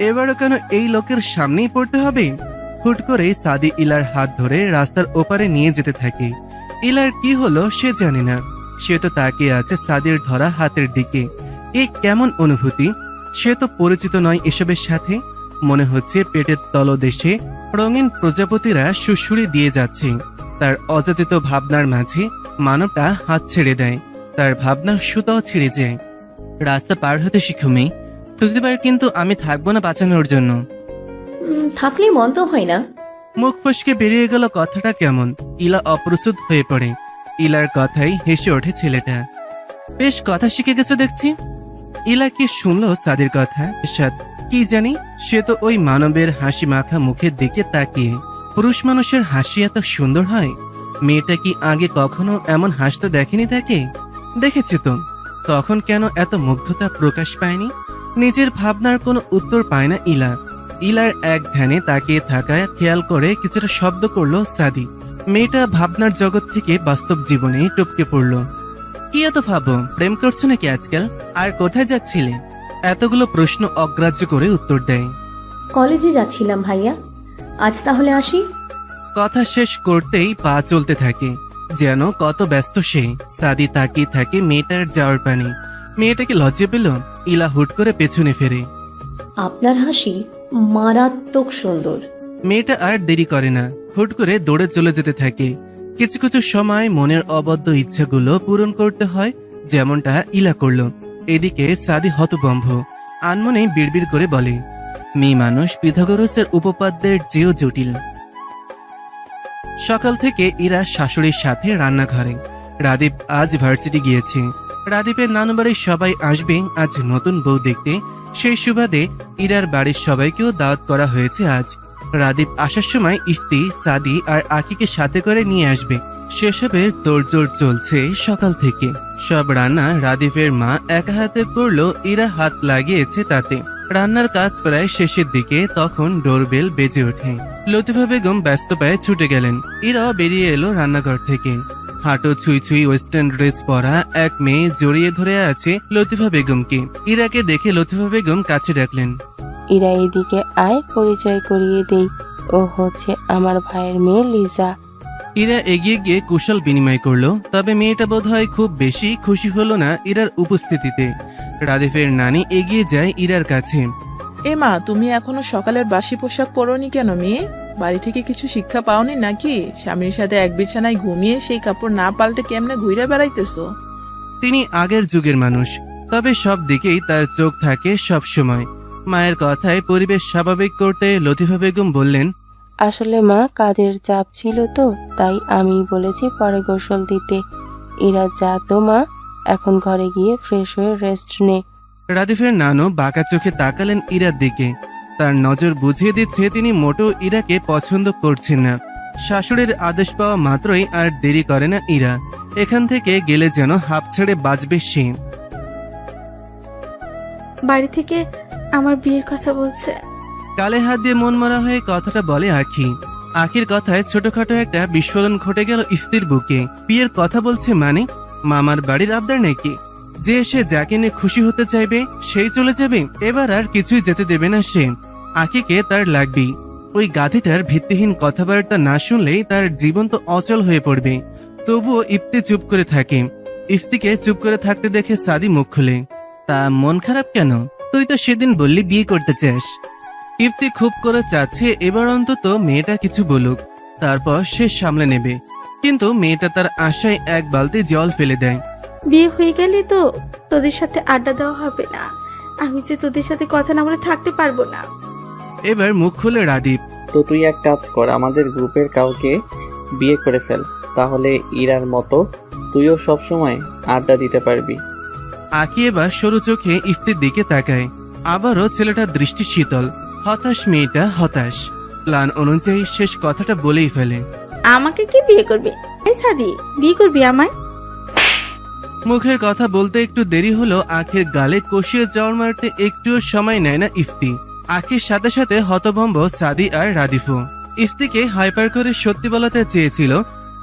এবারও কেন এই লোকের সামনেই পড়তে হবে? হুট করে সাদি ইলার হাত ধরে রাস্তার ওপারে নিয়ে যেতে থাকে। ইলার কি হলো সে জানে না, সে তো তাকিয়ে আছে সাদির ধরা হাতের দিকে। এ কেমন অনুভূতি? সে তো পরিচিত নয় এসবের সাথে। মনে হচ্ছে পেটের তলদেশে রঙিন প্রজাপতিরা সুড়সুড়ি দিয়ে যাচ্ছে। তার অযাচিত ভাবনার মাঝে মানবটা হাত ছেড়ে দেয়, তার ভাবনা সুতাও ছেড়ে যায়। রাস্তা পার হতে শিখো মেয়ে, প্রতিবার কিন্তু আমি থাকবো না বাঁচানোর জন্য। থাকলে মন্দ হয় না। মুখ ফসকে বেরিয়ে গেল কথাটা কেমন। ইলা অপ্রস্তুত হয়ে পড়ে। ইলার কথাই হেসে ওঠে ছেলেটা। বেশ কথা শিখে গেছো দেখছি। ইলা কি শুনলো সাদির কথা? কি জানি, সে তো ওই মানবের হাসি মাখা মুখের দিকে তাকিয়ে। পুরুষ মানুষের হাসি এত সুন্দর হয়? মেয়েটা কি আগে কখনো এমন হাসতে দেখেনি তাকে? দেখেছে তো, তখন কেন এত মুগ্ধতা প্রকাশ পায়নি? নিজের ভাবনার কোনো উত্তর পায় না ইলা। ইলার এক ধ্যানে তাকিয়ে থাকায় খেয়াল করে কিছুটা শব্দ করলো সাদি। মেয়েটা ভাবনার জগৎ থেকে বাস্তব জীবনে টপকে পড়লো। কি এত ভাবো? প্রেম করছো নাকি আজকাল? আর কোথায় যাচ্ছিলে? এতগুলো প্রশ্ন অগ্রাহ্য করে উত্তর দেয়। কলেজে যাচ্ছিলাম ভাইয়া, আজ তাহলে আসি। কথা শেষ করতেই পা চলতে থাকে, যেন কত ব্যস্ত সে। সাদি তাকিয়ে থাকে মেয়েটার যাওয়ার পানে। মেয়েটাকে লজ্জা পেল। ইলা হুট করে পেছনে ফেরে। আপনার হাসি মারাত্মক সুন্দর। মেয়েটা আর দেরি করে না, হুট করে দৌড়ে চলে যেতে থাকে। কিছু কিছু সময় মনের অবদ্ধ ইচ্ছাগুলো পূরণ করতে হয়, যেমনটা ইলা করলো। এদিকে সাদি হতভম্ব, আনমনে বিড়বিড় করে বলে, মেয়ে মানুষ পিথাগোরাসের উপপাদ্যের চেয়েও জটিল। সকাল থেকে ইরা শাশুড়ির সাথে রান্নাঘরে। রাদীপ আজ ভার্সিটি গিয়েছে। রাদীপের নানু বাড়ির সবাই আসবে আজ নতুন বউ দেখতে। সেই সুবাদে ইরার বাড়ির সবাইকেও দাওয়াত করা হয়েছে আজ। রাদীপ আসার সময় ইফতি, সাদি আর আকিকে সাথে করে নিয়ে আসবে। সেসবের তোড়জোড় চলছে সকাল থেকে। সব রান্না রাদীপের মা একা হাতে করলো, ইরা হাত লাগিয়েছে তাতে। রান্নার কাজ প্রায় শেষের দিকে, তখন ডোরবেল বেজে ওঠে। লতিফা বেগম ব্যস্ত পায়ে ছুটে গেলেন। ইরাও বেরিয়ে এলো রান্নাঘর থেকে। হাঁটো ছুঁই ছুঁই ওয়েস্টার্ন ড্রেস পরা এক মেয়ে জড়িয়ে ধরে আছে লতিফা বেগমকে। ইরাকে দেখে লতিফা বেগম কাছে ডাকলেন, ইরা এদিকে আয়, পরিচয় করিয়ে দেই। ও হচ্ছে আমার ভাইয়ের মেয়ে লিজা। ইরা এগিয়ে গিয়ে কুশল বিনিময় করলো, তবে মেয়েটা বোধহয় খুব বেশি খুশি হলো না ইরার উপস্থিতিতে। রাদীপের নানি এগিয়ে যায় ইরার কাছে। এ মা, তুমি এখনো সকালের বাসি পোশাক পরোনি কেন মেয়ে? বাড়ি থেকে কিছু শিক্ষা পাওনি নাকি? স্বামীর সাথে এক বিছানায় ঘুমিয়ে সেই কাপড় না পাল্টে কেমনে ঘুরে বেড়াইতেছো? তিনি আগের যুগের মানুষ, তবে সব দিকেই তার চোখ থাকে সব সময়। মায়ের কথায় পরিবেশ স্বাভাবিক করতে লতিফা বেগম বললেন, আসলে মা, কাজের চাপ ছিল তো, তাই আমি বলেছি পরে গোসল দিতে। ইরা যা তো মা, এখন ঘরে গিয়ে ফ্রেশ হয়ে রেস্ট নে। রাদীপের নানু বাঁকা চোখে তাকালেন ইরার দিকে। তার নজর বুঝিয়ে দিচ্ছে তিনি মোটেও ইরাকে পছন্দ করছেন না। শাশুড়ির আদেশ পাওয়া মাত্রই আর দেরি করে না ইরা। এখান থেকে গেলে যেন হাঁপ ছেড়ে বাঁচবে সে। বাড়ি থেকে আমার বিয়ের কথা বলছে। কালে হাত দিয়ে মন মরা হয়ে কথাটা বলে আখি। আখির কথায় ছোটখাটো একটা বিস্ফোরণ ঘটে গেল ইফতির বুকে। বিয়ের কথা বলছে মানে? মামার বাড়ির আবদার নাকি? যে সে যাকে নিয়ে খুশি হতে চাইবে সেই চলে যাবে? এবার আর কিছুই যেতে দেবে না সে। আখিকে তার লাগবেই। ওই গাধিটার ভিত্তিহীন কথাবার্তা না শুনলেই তার জীবন তো অচল হয়ে পড়বে। তবুও ইফতি চুপ করে থাকে। ইফতিকে চুপ করে থাকতে দেখে সাদি মুখ খুলে, তা মন খারাপ কেন? তুই তো সেদিন বললি বিয়ে করতে চাস। ইফতি খুব করে চাচ্ছে এবার অন্তত মেয়েটা কিছু বলুক, তারপর সে সামলে নেবে। কিন্তু মেয়েটা তার আশায় এক বালতি জল ফেলে দেয়। বিয়ে হয়ে গেলে তো তোদের সাথে আড্ডা দেওয়া হবে না। আমি যে তোদের সাথে কথা না বলে থাকতে পারবো না। এবার মুখ খুলে রাদীপ, তো তুই এক কাজ কর, আমাদের গ্রুপের কাউকে বিয়ে করে ফেল, তাহলে ইরার মতো তুইও সব সময় আড্ডা দিতে পারবি। আঁকি এবার সরু চোখে ইফতির দিকে তাকায়। আবারও ছেলেটার দৃষ্টি শীতল। হতাশ মেয়েটা, হতাশ। প্ল্যান অনুযায়ী শেষ কথাটা বলেই ফেলে, আমাকে কি বিয়ে করবি? এই সাদি, বিয়ে করবি আমায়? মুখের কথা বলতে একটু দেরি হলো, আখের গালে কষিয়ে যাওয়ার মারতে একটুও সময় নেয় না ইফতি। আখির সাথে সাথে হতভম্ব সাদি আর রাদিফও। ইফতিকে হাইপার করে সত্যি বলাতে চেয়েছিল,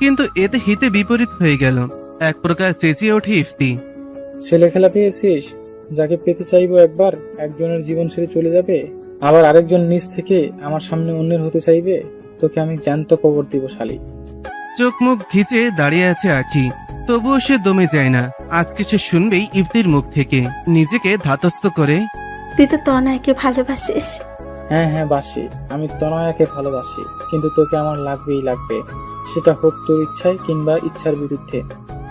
কিন্তু এতে হিতে বিপরীত হয়ে গেল। এক প্রকার চেঁচিয়ে ওঠে ইফতি, ছেলে খেলা পেয়েছিস? যাকে পেতে চাইবো একবার, একজনের জীবন ছেড়ে চলে যাবে? আবার আরেকজন নিজ থেকে আমার সামনে অন্যের হতে চাইবে, তোকে আমি জ্যান্ত কবর দিব শালি। চোখ মুখ ঘিচে দাঁড়িয়ে আছে আখি, তবুও সে দমে যায় না। আজকে সে শুনবেই ইফতির মুখ থেকে। নিজেকে ধাতস্থ করে তুই তো তনয়কে ভালোবাসিস। হ্যাঁ হ্যাঁ বাসি, আমি তনয়াকে ভালোবাসি, কিন্তু তোকে আমার লাগবেই লাগবে, সেটা হোক তোর ইচ্ছায় কিংবা ইচ্ছার বিরুদ্ধে।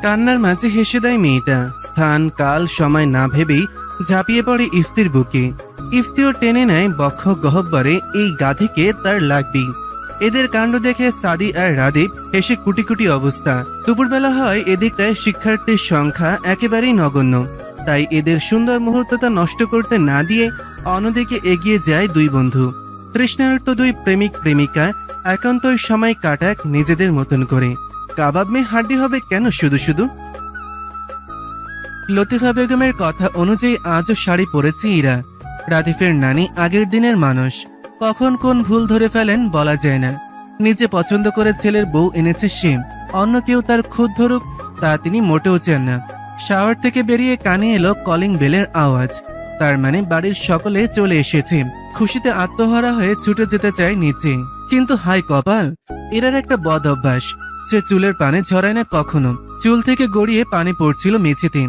কান্নার মাঝে হেসে দেয় মেয়েটা। স্থান কাল সময় না ভেবেই ঝাঁপিয়ে পড়ে ইফতির বুকে। ইফতিও টেনে নেয় বক্ষ গহব্বরে, এই গাধিকে তার লাগবেই। এদের কাণ্ড দেখে সাদি আর রাদীপ হেসে কুটি কুটি অবস্থা। দুপুরবেলা হয়, এদিকটায় শিক্ষার্থীর সংখ্যা একেবারেই নগণ্য, তাই এদের সুন্দর মুহূর্তটা নষ্ট করতে না দিয়ে অন্যদিকে এগিয়ে যায় দুই বন্ধু। তৃষ্ণার্ত দুই প্রেমিক প্রেমিকা একান্তই সময় কাটাক নিজেদের মতন করে। কাবাব মে হাড্ডি হবে কেন শুধু শুধু। লতিফা বেগমের কথা অনুযায়ী আজও শাড়ি পরেছে ইরা। রাদিফের নানি আগের দিনের মানুষ, কখন কোন ভুল ধরে ফেলেন বলা যায় না। নিজে পছন্দ করে ছেলের বউ এনেছে সে, অন্য কেউ তার খুদ ধরুক তা তিনি মোটেও চান না। শাওয়ার থেকে বেরিয়ে কানে এলো কলিং বেলের আওয়াজ, তার মানে বাড়ির সকলে চলে এসেছে। খুশিতে আত্মহারা হয়ে ছুটে যেতে চায় নিচে, কিন্তু হাই কপাল, এরার একটা বদ অভ্যাস, সে চুলের পানে ঝরায় না কখনো। চুল থেকে গড়িয়ে পানি পড়ছিল মেঝেতে,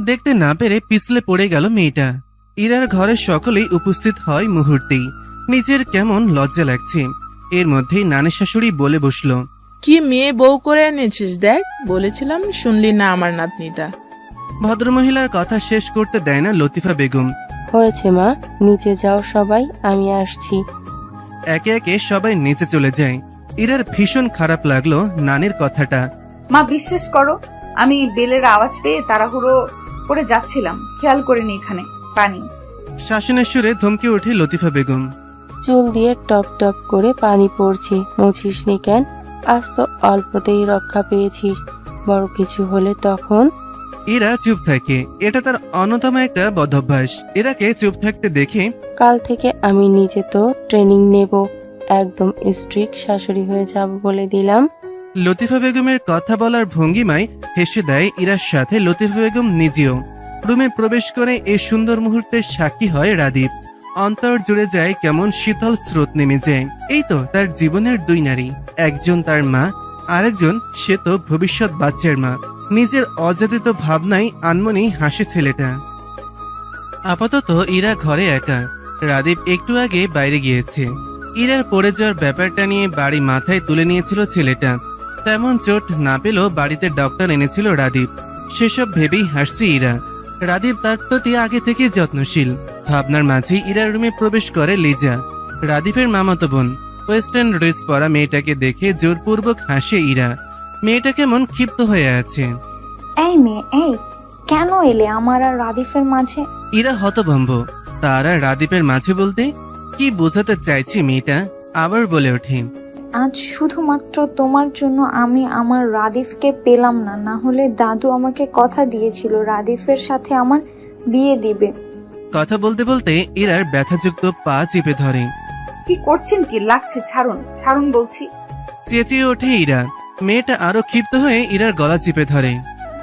দেখতে না পেরে পিছলে পড়ে গেল মেয়েটা। ইরার ঘরের সকলেই উপস্থিত হয় মুহূর্তেই। নিজের কেমন লজ্জা লাগছে। এর মধ্যেই নানি শাশুড়ি বলে বসলো, কি মেয়ে বউ করে এনেছিস দেখ, বলেছিলাম শুনলি না আমার নাতনিটা। ভদ্রমহিলার কথা শেষ করতে দেয় না লতিফা বেগম। হয়েছে মা, নিচে যাও সবাই, আমি আসছি। একে একে সবাই নিচে চলে যায়। ইরার ভীষণ খারাপ লাগলো নানির কথাটা। মা বিশ্বাস করো, আমি বেলের আওয়াজ পেয়ে তাড়াহুড়ো করে যাচ্ছিলাম, খেয়াল করিনি এখানে পানি। শাসনের সুরে ধমকে ওঠে লতিফা বেগম। চুল দিয়ে টপ টপ করে পানি পড়ছে, মুছিসনি কেন? আজ তো অল্পতেই রক্ষা পেয়েছিস, বড় কিছু হলে তখন। ইরা চুপ থাকে, এটা তার অন্যতম একটা বদভ্যাস। ইরাকে চুপ থাকতে দেখে কাল থেকে আমি নিজে তো ট্রেনিং নেব, একদম স্ট্রিক্ট শাশুড়ি হয়ে যাব বলে দিলাম। লতিফা বেগমের কথা বলার ভঙ্গিমায় হেসে দেয় ইরার সাথে লতিফা বেগম নিজেও। রুমে প্রবেশ করে এই সুন্দর মুহূর্তের সাক্ষী হয় রাদীপ। অন্তর জুড়ে যায় কেমন শীতল স্রোত নেমে যায়। এই তো তার জীবনের দুই নারী, একজন তার মা, আরেকজন সে তো ভবিষ্যৎ বাচ্চার মা। নিজের অযাচিত ভাবনায় আনমনি হাসে ছেলেটা। আপাতত ইরা ঘরে একা। রাদীপ একটু আগে বাইরে গিয়েছে। ইরার পড়ে যাওয়ার ব্যাপারটা নিয়ে বাড়ি মাথায় তুলে নিয়েছিল ছেলেটা। তেমন চোট না পেলেও বাড়িতে ডক্টর এনেছিল রাদীপ। সেসব ভেবেই হাসছে ইরা। রাদীপ তার প্রতি আগে থেকে যত্নশীল। ভাবনার মাঝেই ইরার রুমে প্রবেশ করে লিজা, রাদীপের মামাতো বোন। ওয়েস্টার্ন ড্রেস পরা মেয়েটাকে দেখে জোরপূর্বক হাসে ইরা। মেয়েটা কেমন ক্ষিপ্ত হয়ে আছে। এই মেয়ে, এই কেন এলে আমার আর রাদিফের মাঝে? ইরা হতভম্ব। তারা রাদীপের মাঝে বলতে কি বোঝাতে চাইছে মেয়েটা, আবার বলে ওঠে, আজ শুধুমাত্র তোমার জন্য আমি আমার রাদিফকে পেলাম না, না হলে দাদু আমাকে কথা দিয়েছিল রাদিফের সাথে আমার বিয়ে দিবে। কথা বলতে বলতে ইরার ব্যথাযুক্ত পা চেপে ধরে। কি করছেন কি? লাগছে, ছাড়ুন ছাড়ুন বলছি। চেঁচিয়ে ওঠে ইরা। মেয়েটা আরো ক্ষিপ্ত হয়ে ইরার গলা চেপে ধরে।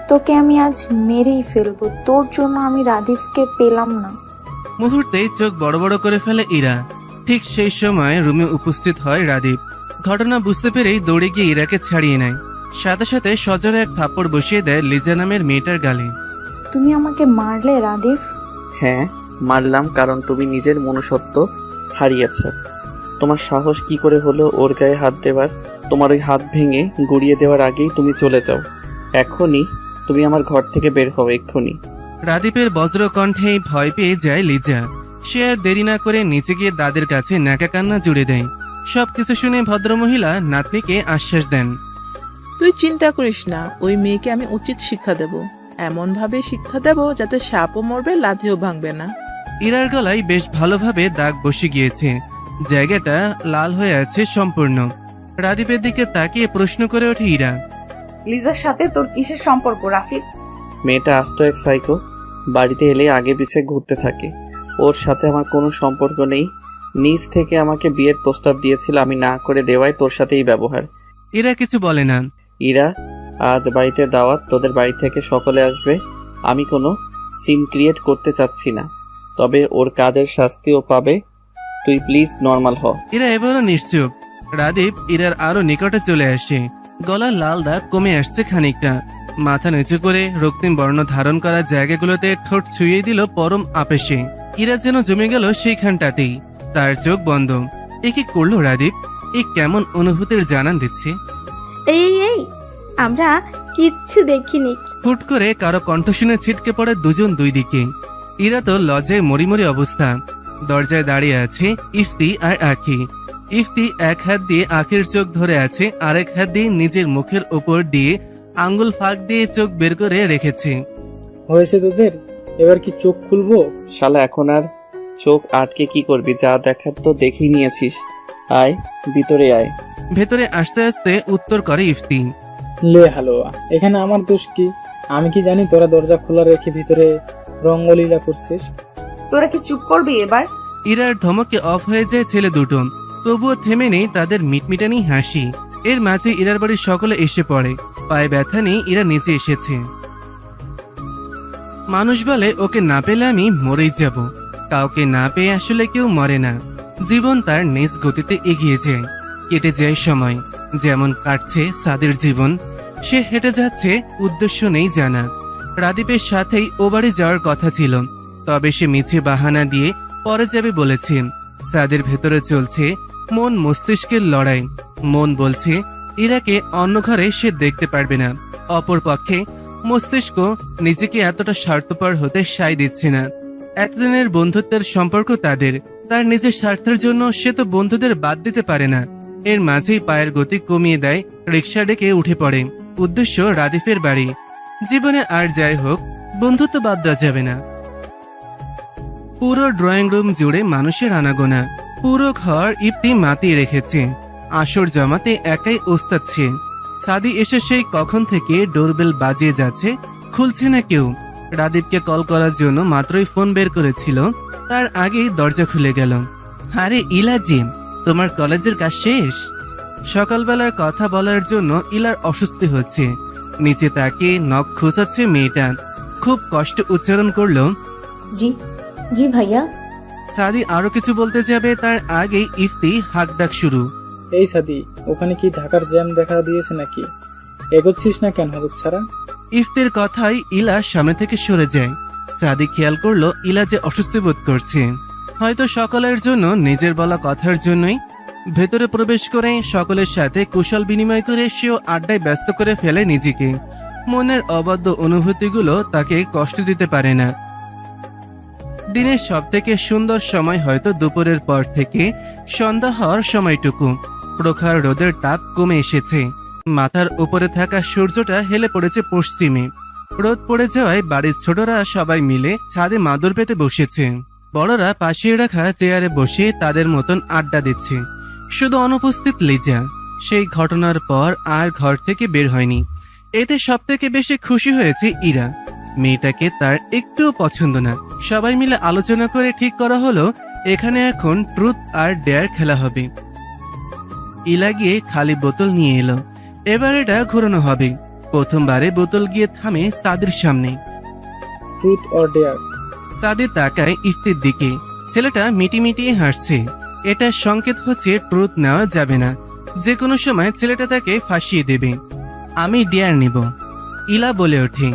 তোকে আমি আজ মেরেই ফেলবো, তোর জন্য আমি রাদিফকে পেলাম না। মুহূর্তে চোখ বড় বড় করে ফেলে ইরা। ঠিক সেই সময় রুমে উপস্থিত হয় রাদীপ। ঘটনা বুঝতে পেরেই দৌড়ে গিয়ে ইরাকে ছাড়িয়ে নেয়। সাথে সাথে সজোরে এক থাপ্পড় বসিয়ে দেয় লিজা নামের মেয়েটার গালে। তুমি আমাকে মারলে রাদিফ? হ্যাঁ মারলাম, কারণ তুমি নিজের মনুষ্যত্ব হারিয়েছ। তোমার সাহস কি করে হলো ওর গায়ে হাত দেওয়ার? তোমার ওই হাত ভেঙে গুড়িয়ে দেওয়ার আগেই তুমি চলে যাও। এখনই তুমি আমার ঘর থেকে বের হও, এক্ষুনি। রাদীপের বজ্র কণ্ঠে ভয় পেয়ে যায় লিজা। সে আর দেরি না করে নিচে গিয়ে দাদের কাছে নাকা কান্না জুড়ে দেয়। সবকিছু শুনে ভদ্রমহিলা নাতনিকে আশ্বাস দেন, তুই চিন্তা করিস না, ওই মেয়েকে আমি উচিত শিক্ষা দেব, এমন ভাবে শিক্ষা দেব যাতে সাপও মরবে, লাঠিও ভাঙবে না। ইরার গলায় বেশ ভালোভাবে দাগ বসে গিয়েছে, জায়গাটা লাল হয়ে আছে সম্পূর্ণ। রাদীপের দিকে তাকিয়ে প্রশ্ন করে ওঠে ইরা, লিজার সাথে তোর কিসের সম্পর্ক রাফিদ? মেয়েটা আস্ত এক সাইকো, বাড়িতে এলে আগে পিছে ঘুরতে থাকে। ওর সাথে আমার কোনো সম্পর্ক নেই। নিজ থেকে আমাকে বিয়ের প্রস্তাব দিয়েছিল, আমি না করে দেওয়ায় তোর সাথেই ব্যবহার। ইরা কিছু বলে না। ইরা, আজ বাড়িতে দাওয়াত, তোদের বাড়ি থেকে সকলে আসবে। আমি কোনো সিন ক্রিয়েট করতে চাচ্ছি না, তবে ওর কাজের শাস্তিও পাবে। তুই প্লিজ নর্মাল হ। ইরা এবারও নিশ্চুপ। রাদীপ ইরার আরো নিকটে চলে আসে। গলার লাল দাগ কমে আসছে খানিকটা। মাথা নিচু করে রক্তিম বর্ণ ধারণ করা জায়গাগুলোতে ঠোঁট ছুঁয়ে দিল পরম আবেশে। ইরা যেন জমে গেল সেইখানটাতেই। তার চোখ বন্ধ। এ কি করলো রাদীপ? এ কেমন অনুভূতির জানান দিচ্ছে? এই এই এই আমরা কিচ্ছু দেখিনি। হুট করে কারো কণ্ঠ শুনে ছিটকে পড়ে দুজন দুই দিকে। ইরা তো লজ্জায় মরিমরি অবস্থা। দরজায় দাঁড়িয়ে আছে ইফতি আর আখি। ইফতি এক হাত দিয়ে আখির চোখ ধরে আছে, আরেক হাত দিয়ে নিজের মুখের উপর দিয়ে আঙ্গুল ফাঁক দিয়ে চোখ বের করে রেখেছে। হয়েছে তোদের? এবার কি চোখ খুলবো? শালা এখন আর চোখ আটকে কি করবি? যা দেখার তো দেখেই নিয়েছিস। আয় ভিতরে আয়। ভেতরে আসতে আসতে উত্তর করে ইফতি। লে হালুয়া, এখানে আমার দোষ কি? আমি কি জানি তোরা দরজা খোলা রেখে ভিতরে রঙ্গলীলা করছিস? তোরা কি চুপ করবি এবার? ইরার ধমকে অফ হয়ে যায় ছেলে দুটো। তবুও থেমে নেই তাদের মিটমিটানি হাসি। এর মাঝে ইরার বাড়ির সকলে এসে পড়ে। পায়ে ব্যথা নেই, ইরা নিচে এসেছে। মানুষ বলে ওকে না পেলে আমি মরেই যাব। কাউকে না পেয়ে আসলে কেউ মরে না। জীবন তার নিজ গতিতে এগিয়ে যায়। কেটে যায় সময়। যেমন কাটছে সাদের জীবন। সে হেঁটে যাচ্ছে, উদ্দেশ্য নেই জানা। রাদীপের সাথেই ও বাড়ি যাওয়ার কথা ছিল, তবে সে মিছে বাহানা দিয়ে পরে যাবে বলেছে। সাদের ভেতরে চলছে মন মস্তিষ্কের লড়াই। মন বলছে ইরাকে অন্য ঘরে সে দেখতে পারবে না। অপরপক্ষে মস্তিষ্ক নিজেকে এতটা স্বার্থপর হতে সায় দিচ্ছে না। এতদিনের বন্ধুত্বের সম্পর্ক তাদের। তার নিজের স্বার্থের জন্য সে তো বন্ধুদের বাদ দিতে পারে না। এর মাঝেই পায়ের গতি কমিয়ে দেয়, রিক্সা ডেকে উঠে পড়ে। উদ্দেশ্য রাদীপের বাড়ি। জীবনে আর যাই হোক, বন্ধুত্ব বাদ দেওয়া যাবে না। পুরো ড্রয়িং রুম জুড়ে মানুষের আনাগোনা। পুরো ঘর ইফতি মাতিয়ে রেখেছে। আসর জমাতে একাই ওস্তাচ্ছে। সাদি এসে সেই কখন থেকে ডোরবেল বাজিয়ে যাচ্ছে, খুলছে না কেউ। রাদীপকে কল করার জন্য মাত্রই ফোন বের করেছিল, তার আগেই দরজা খুলে গেল। আরে ইলাজি, তোমার কলেজের কাজ শেষ? সকালবেলার কথা বলার জন্য ইলার অস্বস্তি হচ্ছে। নিচে তাকে নখ খোঁচাচ্ছে মেয়েটা। খুব কষ্ট উচ্চারণ করলো, জি জি ভাইয়া। সাদি আরো কিছু বলতে যাবে, তার আগেই ইফতি হাক ডাক শুরু। এই সাদি, ওখানে কি ঢাকার জ্যাম দেখা দিয়েছে নাকি? এগোচ্ছিস না কেন হলুদ ছাড়া? ইফতির কথাই ইলা সামনে থেকে সরে যায়। সাদি খেয়াল করলো ইলা যে অস্বস্তি বোধ করছে। হয়তো সকলের জন্য, নিজের বলা কথার জন্যই। ভেতরে প্রবেশ করে সকলের সাথে কুশল বিনিময় করে সেও আড্ডায় ব্যস্ত করে ফেলে নিজেকে। মনের অবাধ্য অনুভূতিগুলো তাকে কষ্ট দিতে পারে না। দিনের সব থেকে সুন্দর সময় হয়তো দুপুরের পর থেকে সন্ধ্যা হওয়ার সময়টুকু। প্রখর রোদের তাপ কমে এসেছে। মাথার উপরে থাকা সূর্যটা হেলে পড়েছে পশ্চিমে। রোদ পড়ে যাওয়ায় বাড়ির ছোটরা সবাই মিলে ছাদে মাদুর পেতে বসেছে। বড়রা পাশে রাখা চেয়ারে বসে তাদের মতন আড্ডা দিচ্ছে। শুধু অনুপস্থিত লিজা। সেই ঘটনার পর আর ঘর থেকে বের হয়নি। এতে সব থেকে বেশি খুশি হয়েছে ইরা। মেয়েটাকে তার একটুও পছন্দ না। সবাই মিলে আলোচনা করে ঠিক করা হলো এখানে এখন ট্রুথ আর ডেয়ার খেলা হবে। ইলা গিয়ে খালি বোতল নিয়ে এলো। এবার এটা ঘোরানো হবে। প্রথমবারে বোতল গিয়ে থামে সাদির সামনে। Truth or dare? সাদি তাকায় ইফতির দিকে। ছেলেটা মিটিমিটিয়ে হাসছে। এটা সংকেত হচ্ছে ট্রুথ নেওয়া যাবে না। যে কোনো সময় ছেলেটা তাকে ফাঁসিয়ে দেবে। আমি ডেয়ার নিব, ইলা বলে ওঠে।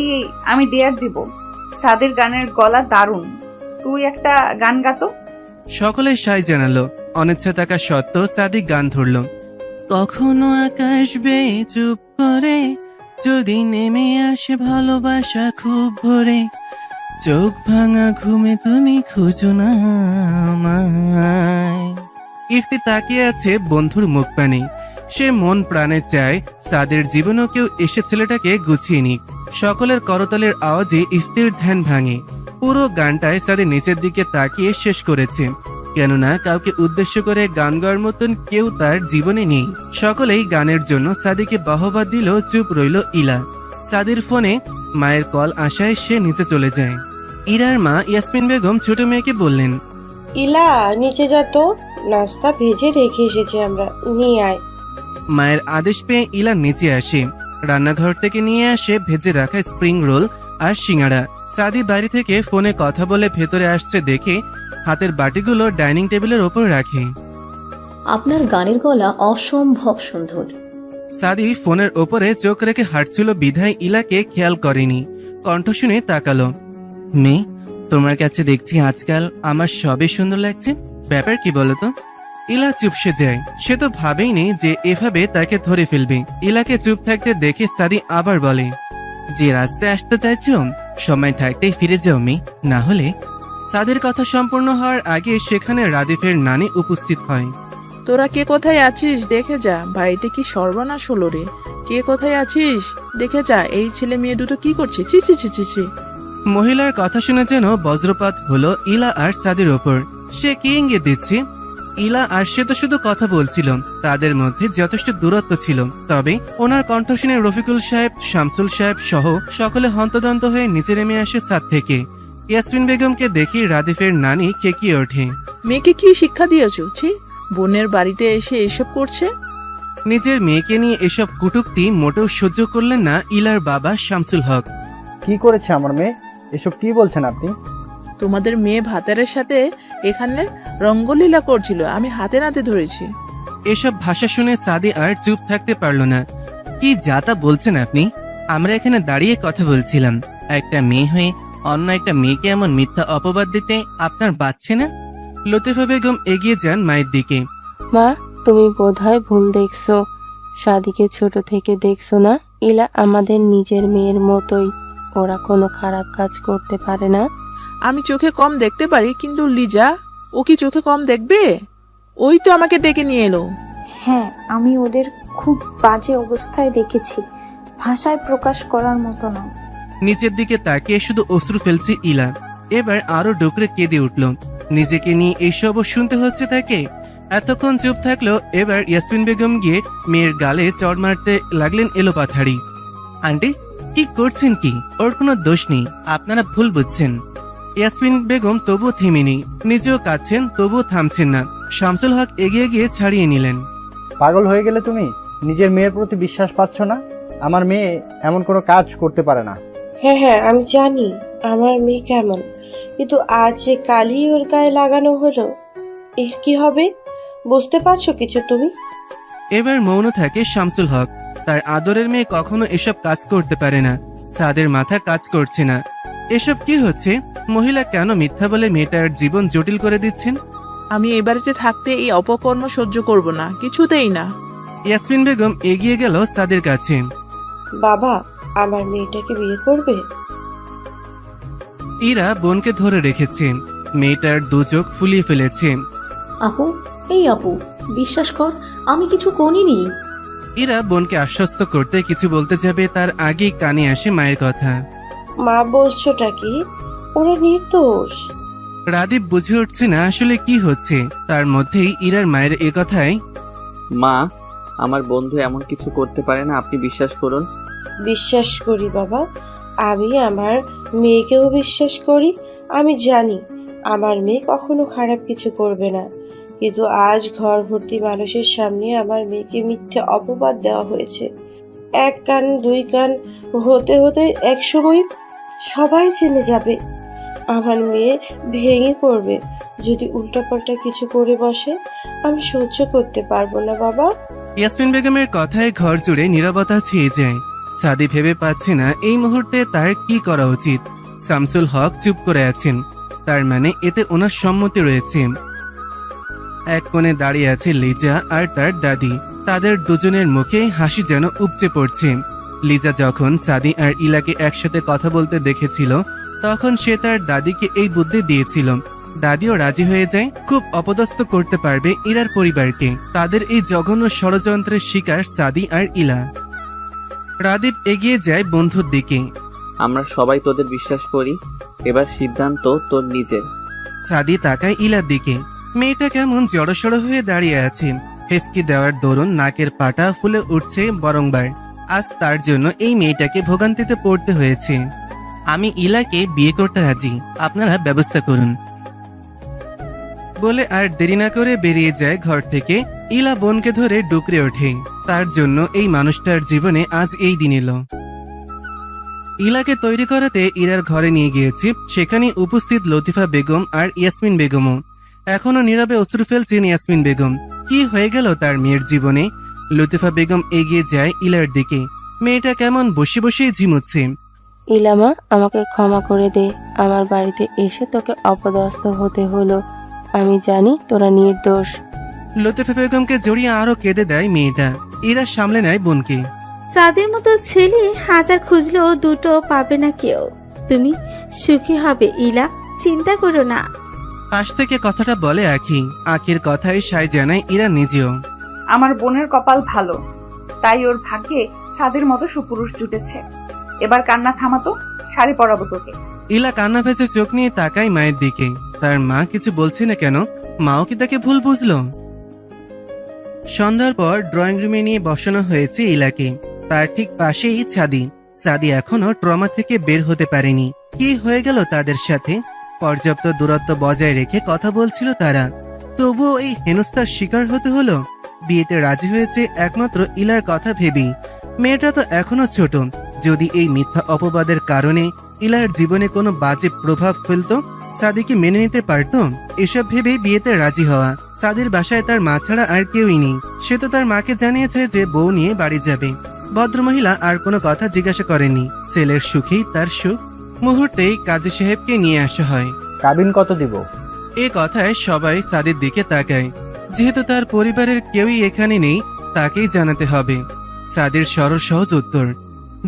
এই আমি ডেয়ার দিব। সাদের গানের গলা দারুণ, তুই একটা গান গাতো। সকলে সায় জানালো। অনিচ্ছা থাকা সত্ত্বেও সাদি গান ধরল। কখনো আকাশ বেয়ে চুপ করে যদি নেমে আসে ভালোবাসা খুব ভরে, চোখ ভাঙা ঘুমে তুমি খুঁজো না আমায়। ইফতি তাকিয়ে আছে বন্ধুর মুখ পানে। সে মন প্রাণে চায় সাদের জীবনেও কেউ এসে ছেলেটাকে গুছিয়ে নিক। সকলের করতালের আওয়াজে ইফতির ধ্যান ভাঙে। পুরো গানটায় সাদি নিচের দিকে তাকিয়ে শেষ করেছে, কেননা কাউকে উদ্দেশ্য করে গান গাওয়ার মতন কেউ তার জীবনে নেই। সকলেই গানের জন্য সাদিকে বাহবা দিল। চুপ রইল ইলা। সাদির ফোনে মায়ের কল আসায় সে নিচে চলে যায়। ইরার মা ইয়াসমিন বেগম ছোট মেয়েকে বললেন, ইলা নিচে যা তো, নাস্তা ভেজে রেখে এসেছি আমরা, নিয়ে আয়। মায়ের আদেশ পেয়ে ইলা নিচে আসে। রান্নাঘর থেকে নিয়ে আসে ভেজে রাখা স্প্রিং রোল আর সিঙ্গাড়া। সাদি বাড়ি থেকে ফোনে কথা বলে ভেতরে আসছে দেখে হাতের বাটিগুলো ডাইনিং টেবিলের ওপর রাখে। আপনার গানের গলা অসম্ভব সুন্দর। সাদি ফোনের ওপরে চোখ রেখে হাঁটছিল বিধায় ইলাকে খেয়াল করেনি। কণ্ঠ শুনে তাকালো। মেয়ে, তোমার কাছে দেখছি আজকাল আমার সবই সুন্দর লাগছে, ব্যাপার কি বলতো? ইলা চুপসে যায়। সে তো ভাবেইনি যে এভাবে তাকে ধরে ফেলবে। ইলাকে চুপ থাকতে দেখে সাদি আবার বলে, যে রাস্তায় আসতে চাইছো সময় থাকতেই ফিরে যাও মেয়ে, না হলে। সাদির কথা সম্পূর্ণ হওয়ার আগে সেখানে রাদিফের নানি উপস্থিত হয়। তোরা কে কোথায় আছিস দেখে যা, বাড়িতে কি সর্বনাশ হলো রে। কে কোথায় আছিস দেখে যা, এই ছেলে মেয়ে দুটো কি করছে, ছি ছি ছি ছি ছি। মহিলার কথা শুনে যেন বজ্রপাত হলো ইলা আর সাদির ওপর। সে কি ইঙ্গিত দিচ্ছে? ইলা আর সে তো শুধু কথা বলছিল, তাদের মধ্যে যথেষ্ট দূরত্ব ছিল। তবে ওনার কণ্ঠ শুনে রফিকুল সাহেব, শামসুল সাহেব সহ সকলে হন্তদন্ত হয়ে নিচে নেমে আসে ছাদ থেকে। ইয়াসমিন বেগমকে দেখে রাদিফের নানি খেকিয়ে ওঠে। মেয়েকে কি শিক্ষা দিয়েছো? ছি, বোনের বাড়িতে এসে এসব করছে। নিজের মেয়েকে নিয়ে এসব কটূক্তি মোটেও সহ্য করলেন না ইলার বাবা শামসুল হক। কি করেছে আমার মেয়ে? এসব কি বলছেন আপনি? তোমাদের মেয়ে ভাতারের সাথে এখানে রঙ্গলীলা করছিল, আমি হাতে নাতে ধরেছি। এসব ভাষা শুনে সাদি আর চুপ থাকতে পারল না। কি যাতা বলছেন আপনি? আমরা এখানে দাঁড়িয়ে কথা বলছিলাম, একটা মেয়ে হয়ে অন্য একটা মেয়েকে এমন মিথ্যা অপবাদ দিতে আপনার বাচ্ছে না? লতিফা বেগম এগিয়ে যান মায়ের দিকে। মা, তুমি বোধহয় ভুল দেখছো। সাদিকে ছোট থেকে দেখছো না? ইলা আমাদের নিজের মেয়ের মতোই, ওরা কোনো খারাপ কাজ করতে পারে না। আমি চোখে কম দেখতে পারি, কিন্তু লিজা ও কি চোখে কম দেখবে? ওই তো আমাকে ডেকে নিয়ে এলো। হ্যাঁ, আমি ওদের খুব বাজে অবস্থায় দেখেছি, ভাষায় প্রকাশ করার মতো না। নিচের দিকে তাকিয়ে শুধু অশ্রু ফেলছে ইলা। এবার আরো ডুকরে কেঁদে উঠল। নিজেকে নিয়ে এইসবও শুনতে হচ্ছে তাকে। এতক্ষণ চুপ থাকলো, এবার ইয়াসমিন বেগম গিয়ে মেয়ের গালে চড় মারতে লাগলেন এলোপাথাড়ি। আন্টি, কি করছেন কি? ওর কোনো দোষ নেই, আপনারা ভুল বুঝছেন। ইয়াসমিন বেগম তবুও থেমেনি, নিজেও কাঁদছেন তবুও থামছেন না। শামসুল হক এগিয়ে গিয়ে ছাড়িয়ে নিলেন। পাগল হয়ে গেলে তুমি? নিজের মেয়ের প্রতি বিশ্বাস পাচ্ছ না? আমার মেয়ে এমন কোনো কাজ করতে পারে না। হ্যাঁ হ্যাঁ, আমি জানি আমার মেয়ে কেমন, কিন্তু আজ যে কালই ওর গায়ে লাগানো হলো, এর কি হবে? বুঝতে পারছো কিছু তুমি? এবার মৌন থাকে শামসুল হক। তার আদরের মেয়ে কখনো এসব কাজ করতে পারে না। সাদের মাথা কাজ করছে না। এসব কি হচ্ছে? মহিলা কেন মিথ্যা বলে মেয়েটার জীবন জটিল করে দিচ্ছেন? আমি এই বাড়িতে থাকতে এই অপকর্ম সহ্য করব না, কিছুতেই না। ইয়াসমিন বেগম এগিয়ে গেল সাদের কাছে। বাবা, আমার মেয়েটাকে বিয়ে করবে? ইরা বোনকে ধরে রেখেছে। মেয়েটার দু চোখ ফুলিয়ে ফেলেছে। আপু, এই আপু, বিশ্বাস কর, আমি কিছু করিনি। ইরা বোনকে আশ্বস্ত করতে কিছু বলতে যাবে, তার আগেই কানে আসে মায়ের কথা। মা, বলছোটা কি? ওরা নির্দোষ। রাদীপ বুঝে উঠছে না আসলে কি হচ্ছে। তার মধ্যেই ইরার মায়ের এ কথায়, মা, আমার বন্ধু এমন কিছু করতে পারে না, আপনি বিশ্বাস করুন। বিশ্বাস করি বাবা, আমি আমার মেয়েকেও বিশ্বাস করি। আমি জানি আমার মেয়ে কখনো খারাপ কিছু করবে না, কিন্তু আজ ঘর ভর্তি মানুষের সামনে আমার মেয়েকে মিথ্যে অপবাদ দেওয়া হয়েছে। এক কান দুই কান হতে হতে এক সময় সবাই জেনে যাবে। আমার মেয়ে ভেঙে পড়বে যদি উল্টাপাল্টা কিছু করে বসে। আমি সহ্য করতে পারবো না বাবা। ইয়াসমিন বেগমের কথায় ঘর জুড়ে নীরবতা ছেয়ে যায়। সাদি ভেবে পাচ্ছে না এই মুহূর্তে তার কি করা উচিত। শামসুল হক চুপ করে আছেন, তার মানে এতে ওনার সম্মতি রয়েছে। এক কোণে দাঁড়িয়ে আছে লিজা আর তার দাদি। তাদের দুজনের মুখে হাসি যেন উপচে পড়ছে। লিজা যখন সাদি আর ইলাকে একসাথে কথা বলতে দেখেছিল, তখন সে তার দাদিকে এই বুদ্ধি দিয়েছিল। দাদিও রাজি হয়ে যায়, খুব অপদস্থ করতে পারবে ইরার পরিবারকে। তাদের এই জঘন্য ষড়যন্ত্রের শিকার সাদি আর ইলা। রাদীপ এগিয়ে যায় বন্ধুর দিকে। আমরা সবাই তোদের বিশ্বাস করি, এবার সিদ্ধান্ত তোর নিজের। সাদি তাকায় ইলার দিকে। মেয়েটা কেমন জড়সড় হয়ে দাঁড়িয়ে আছে। হেসকি দেওয়ার দরুন নাকের পাটা ফুলে উঠছে বরংবার। আজ তার জন্য এই মেয়েটাকে ভোগান্তিতে পড়তে হয়েছে। আমি ইলাকে বিয়ে করতে রাজি, আপনারা ব্যবস্থা করুন বলে আর দেরি না করে বেরিয়ে যায় ঘর থেকে। ইলা বোনকে ধরে ডুকরে ওঠে। তার জন্য এই মানুষটার জীবনে আজ এই দিন এলো। ইলাকে তৈরি করাতে ইরার ঘরে নিয়ে গিয়েছে। সেখানে উপস্থিত লতিফা বেগম আর ইয়াসমিন বেগমও। এখনো নীরবে অশ্রু ফেলছেন ইয়াসমিন বেগম। কি হয়ে গেল তার মেয়ের জীবনে? লতিফা বেগম এগিয়ে যায় ইলার দিকে। মেয়েটা কেমন বসে বসেই ঝিমুচ্ছে। ইলামা, আমাকে ক্ষমা করে দে। আমার বাড়িতে এসে তোকে অপদস্থ হতে হলো। আমি জানি তোরা নির্দোষ। লতিফা বেগমকে জড়িয়ে আরো কেঁদে দেয় মেয়েটা। ইরা সামলে নেয় বোনকে। সাদের মতো ছেলে হাজার খুঁজলেও দুটো পাবে না কেউ। তুমি সুখী হবে ইলা, চিন্তা করো না। পাশ থেকে কথাটা বলে আখি। আখির কথায় সায় জানায় ইরা নিজেও। আমার বোনের কপাল ভালো, তাই ওর ভাগ্যে সাদের মতো সুপুরুষ জুটেছে। এবার কান্না থামাতো, শাড়ি পরাবো তোকে। ইলা কান্না ভেজে চোখ নিয়ে তাকায় মায়ের দিকে। তার মা কিছু বলছে না কেন? মাও কি তাকে ভুল বুঝলো? সন্ধ্যার পর ড্রয়িং রুমে নিয়ে বসানো হয়েছে ইলাকে। তার ঠিক পাশেই সাদি। সাদি এখনো ট্রমা থেকে বের হতে পারেনি। কি হয়ে গেল তাদের সাথে? পর্যাপ্ত দূরত্ব বজায় রেখে কথা বলছিল তারা, তবুও এই হেনস্থার শিকার হতে হলো। বিয়েতে রাজি হয়েছে একমাত্র ইলার কথা ভেবেই। মেয়েটা তো এখনো ছোট। যদি এই মিথ্যা অপবাদের কারণে ইলার জীবনে কোনো বাজে প্রভাব ফেলতো, সাদি কি মেনে নিতে পারত? এসব ভেবেই বিয়েতে রাজি হওয়া। সাদির বাসায় তার মা ছাড়া আর কেউই নেই। সে তো তার মাকে জানিয়েছে যে বউ নিয়ে বাড়ি যাবে। ভদ্রমহিলা আর কোনো কথা জিজ্ঞাসা করেনি। ছেলের সুখেই তার সুখ। মুহূর্তেই কাজী সাহেবকে নিয়ে আসা হয়। কাবিন কত দিব? এ কথায় সবাই সাদির দিকে তাকায়। যেহেতু তার পরিবারের কেউই এখানে নেই, তাকেই জানাতে হবে। সাদির সরল সহজ উত্তর,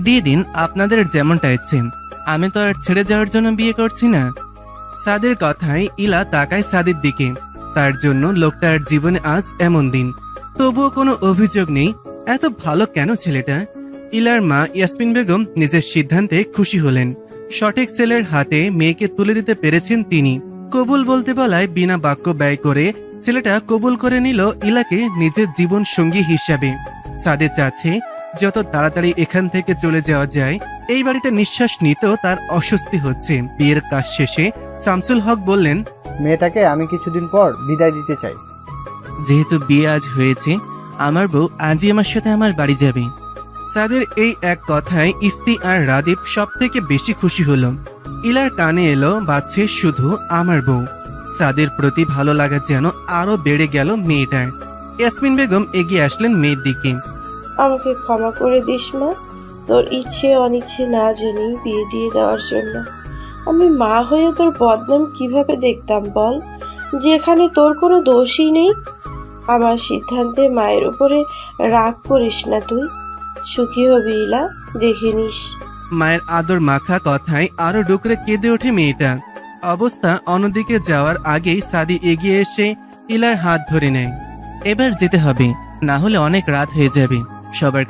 দিয়ে দিন আপনাদের যেমনটা ইচ্ছেন। আমি তো আর ছেড়ে যাওয়ার জন্য বিয়ে করছি না। সাদির কথায় ইলা তাকায় সাদির দিকে। তার জন্য লোকটার জীবনে আজ এমন দিন, তবুও কোনো অভিযোগ নেই। এত ভালো কেন ছেলেটা? ইলার মা ইয়াসমিন বেগম নিজের সিদ্ধান্তে খুশি হলেন। সঠিক ছেলের হাতে মেয়েকে তুলে দিতে পেরেছেন তিনি। কবুল বলতে বলায় বিনা বাক্য ব্যয় করে ছেলেটা কবুল করে নিল ইলাকে নিজের জীবন সঙ্গী হিসাবে। সাদে চাচ্ছে যত তাড়াতাড়ি এখান থেকে চলে যাওয়া যায়। এই বাড়িতে নিঃশ্বাস নিতেও তার অস্বস্তি হচ্ছে। বিয়ের কাজ শেষে শামসুল হক বললেন, মেয়েটাকে আমি কিছুদিন পর বিদায় দিতে চাই। যেহেতু বিয়ে আজ হয়েছে, আমার বউ আজই আমার সাথে আমার বাড়ি যাবে। সাদের এই এক কথায় ইফতি আর রাদীপ সব থেকে বেশি খুশি হলো। ইলার কানে এলো বাজছে শুধু আমার বউ। সাদের প্রতি ভালো লাগা যেন আরো বেড়ে গেল মেয়েটার। ইয়াসমিন বেগম এগিয়ে আসলেন মেয়ের দিকে। আমাকে ক্ষমা করে দিস মা, তোর ইচ্ছে অনিচ্ছে না জেনেই বিয়ে দিয়ে দেওয়ার জন্য। আমি মা হয়ে তোর বদনাম কিভাবে দেখতাম বল, যেখানে তোর কোনো দোষই নেই। আমার সিদ্ধান্তে মায়ের উপরে রাগ করিস না তুই। সুখী হবি ইলা, দেখে নিস। মায়ের আদর মাখা কথায় আরো ডুকরে কেঁদে ওঠে মেয়েটা। অবস্থা অন্যদিকে যাওয়ার আগেই সাদি এগিয়ে এসে ইলার হাত ধরে নেয়। এবার যেতে হবে, না হলে অনেক রাত হয়ে যাবে। সবার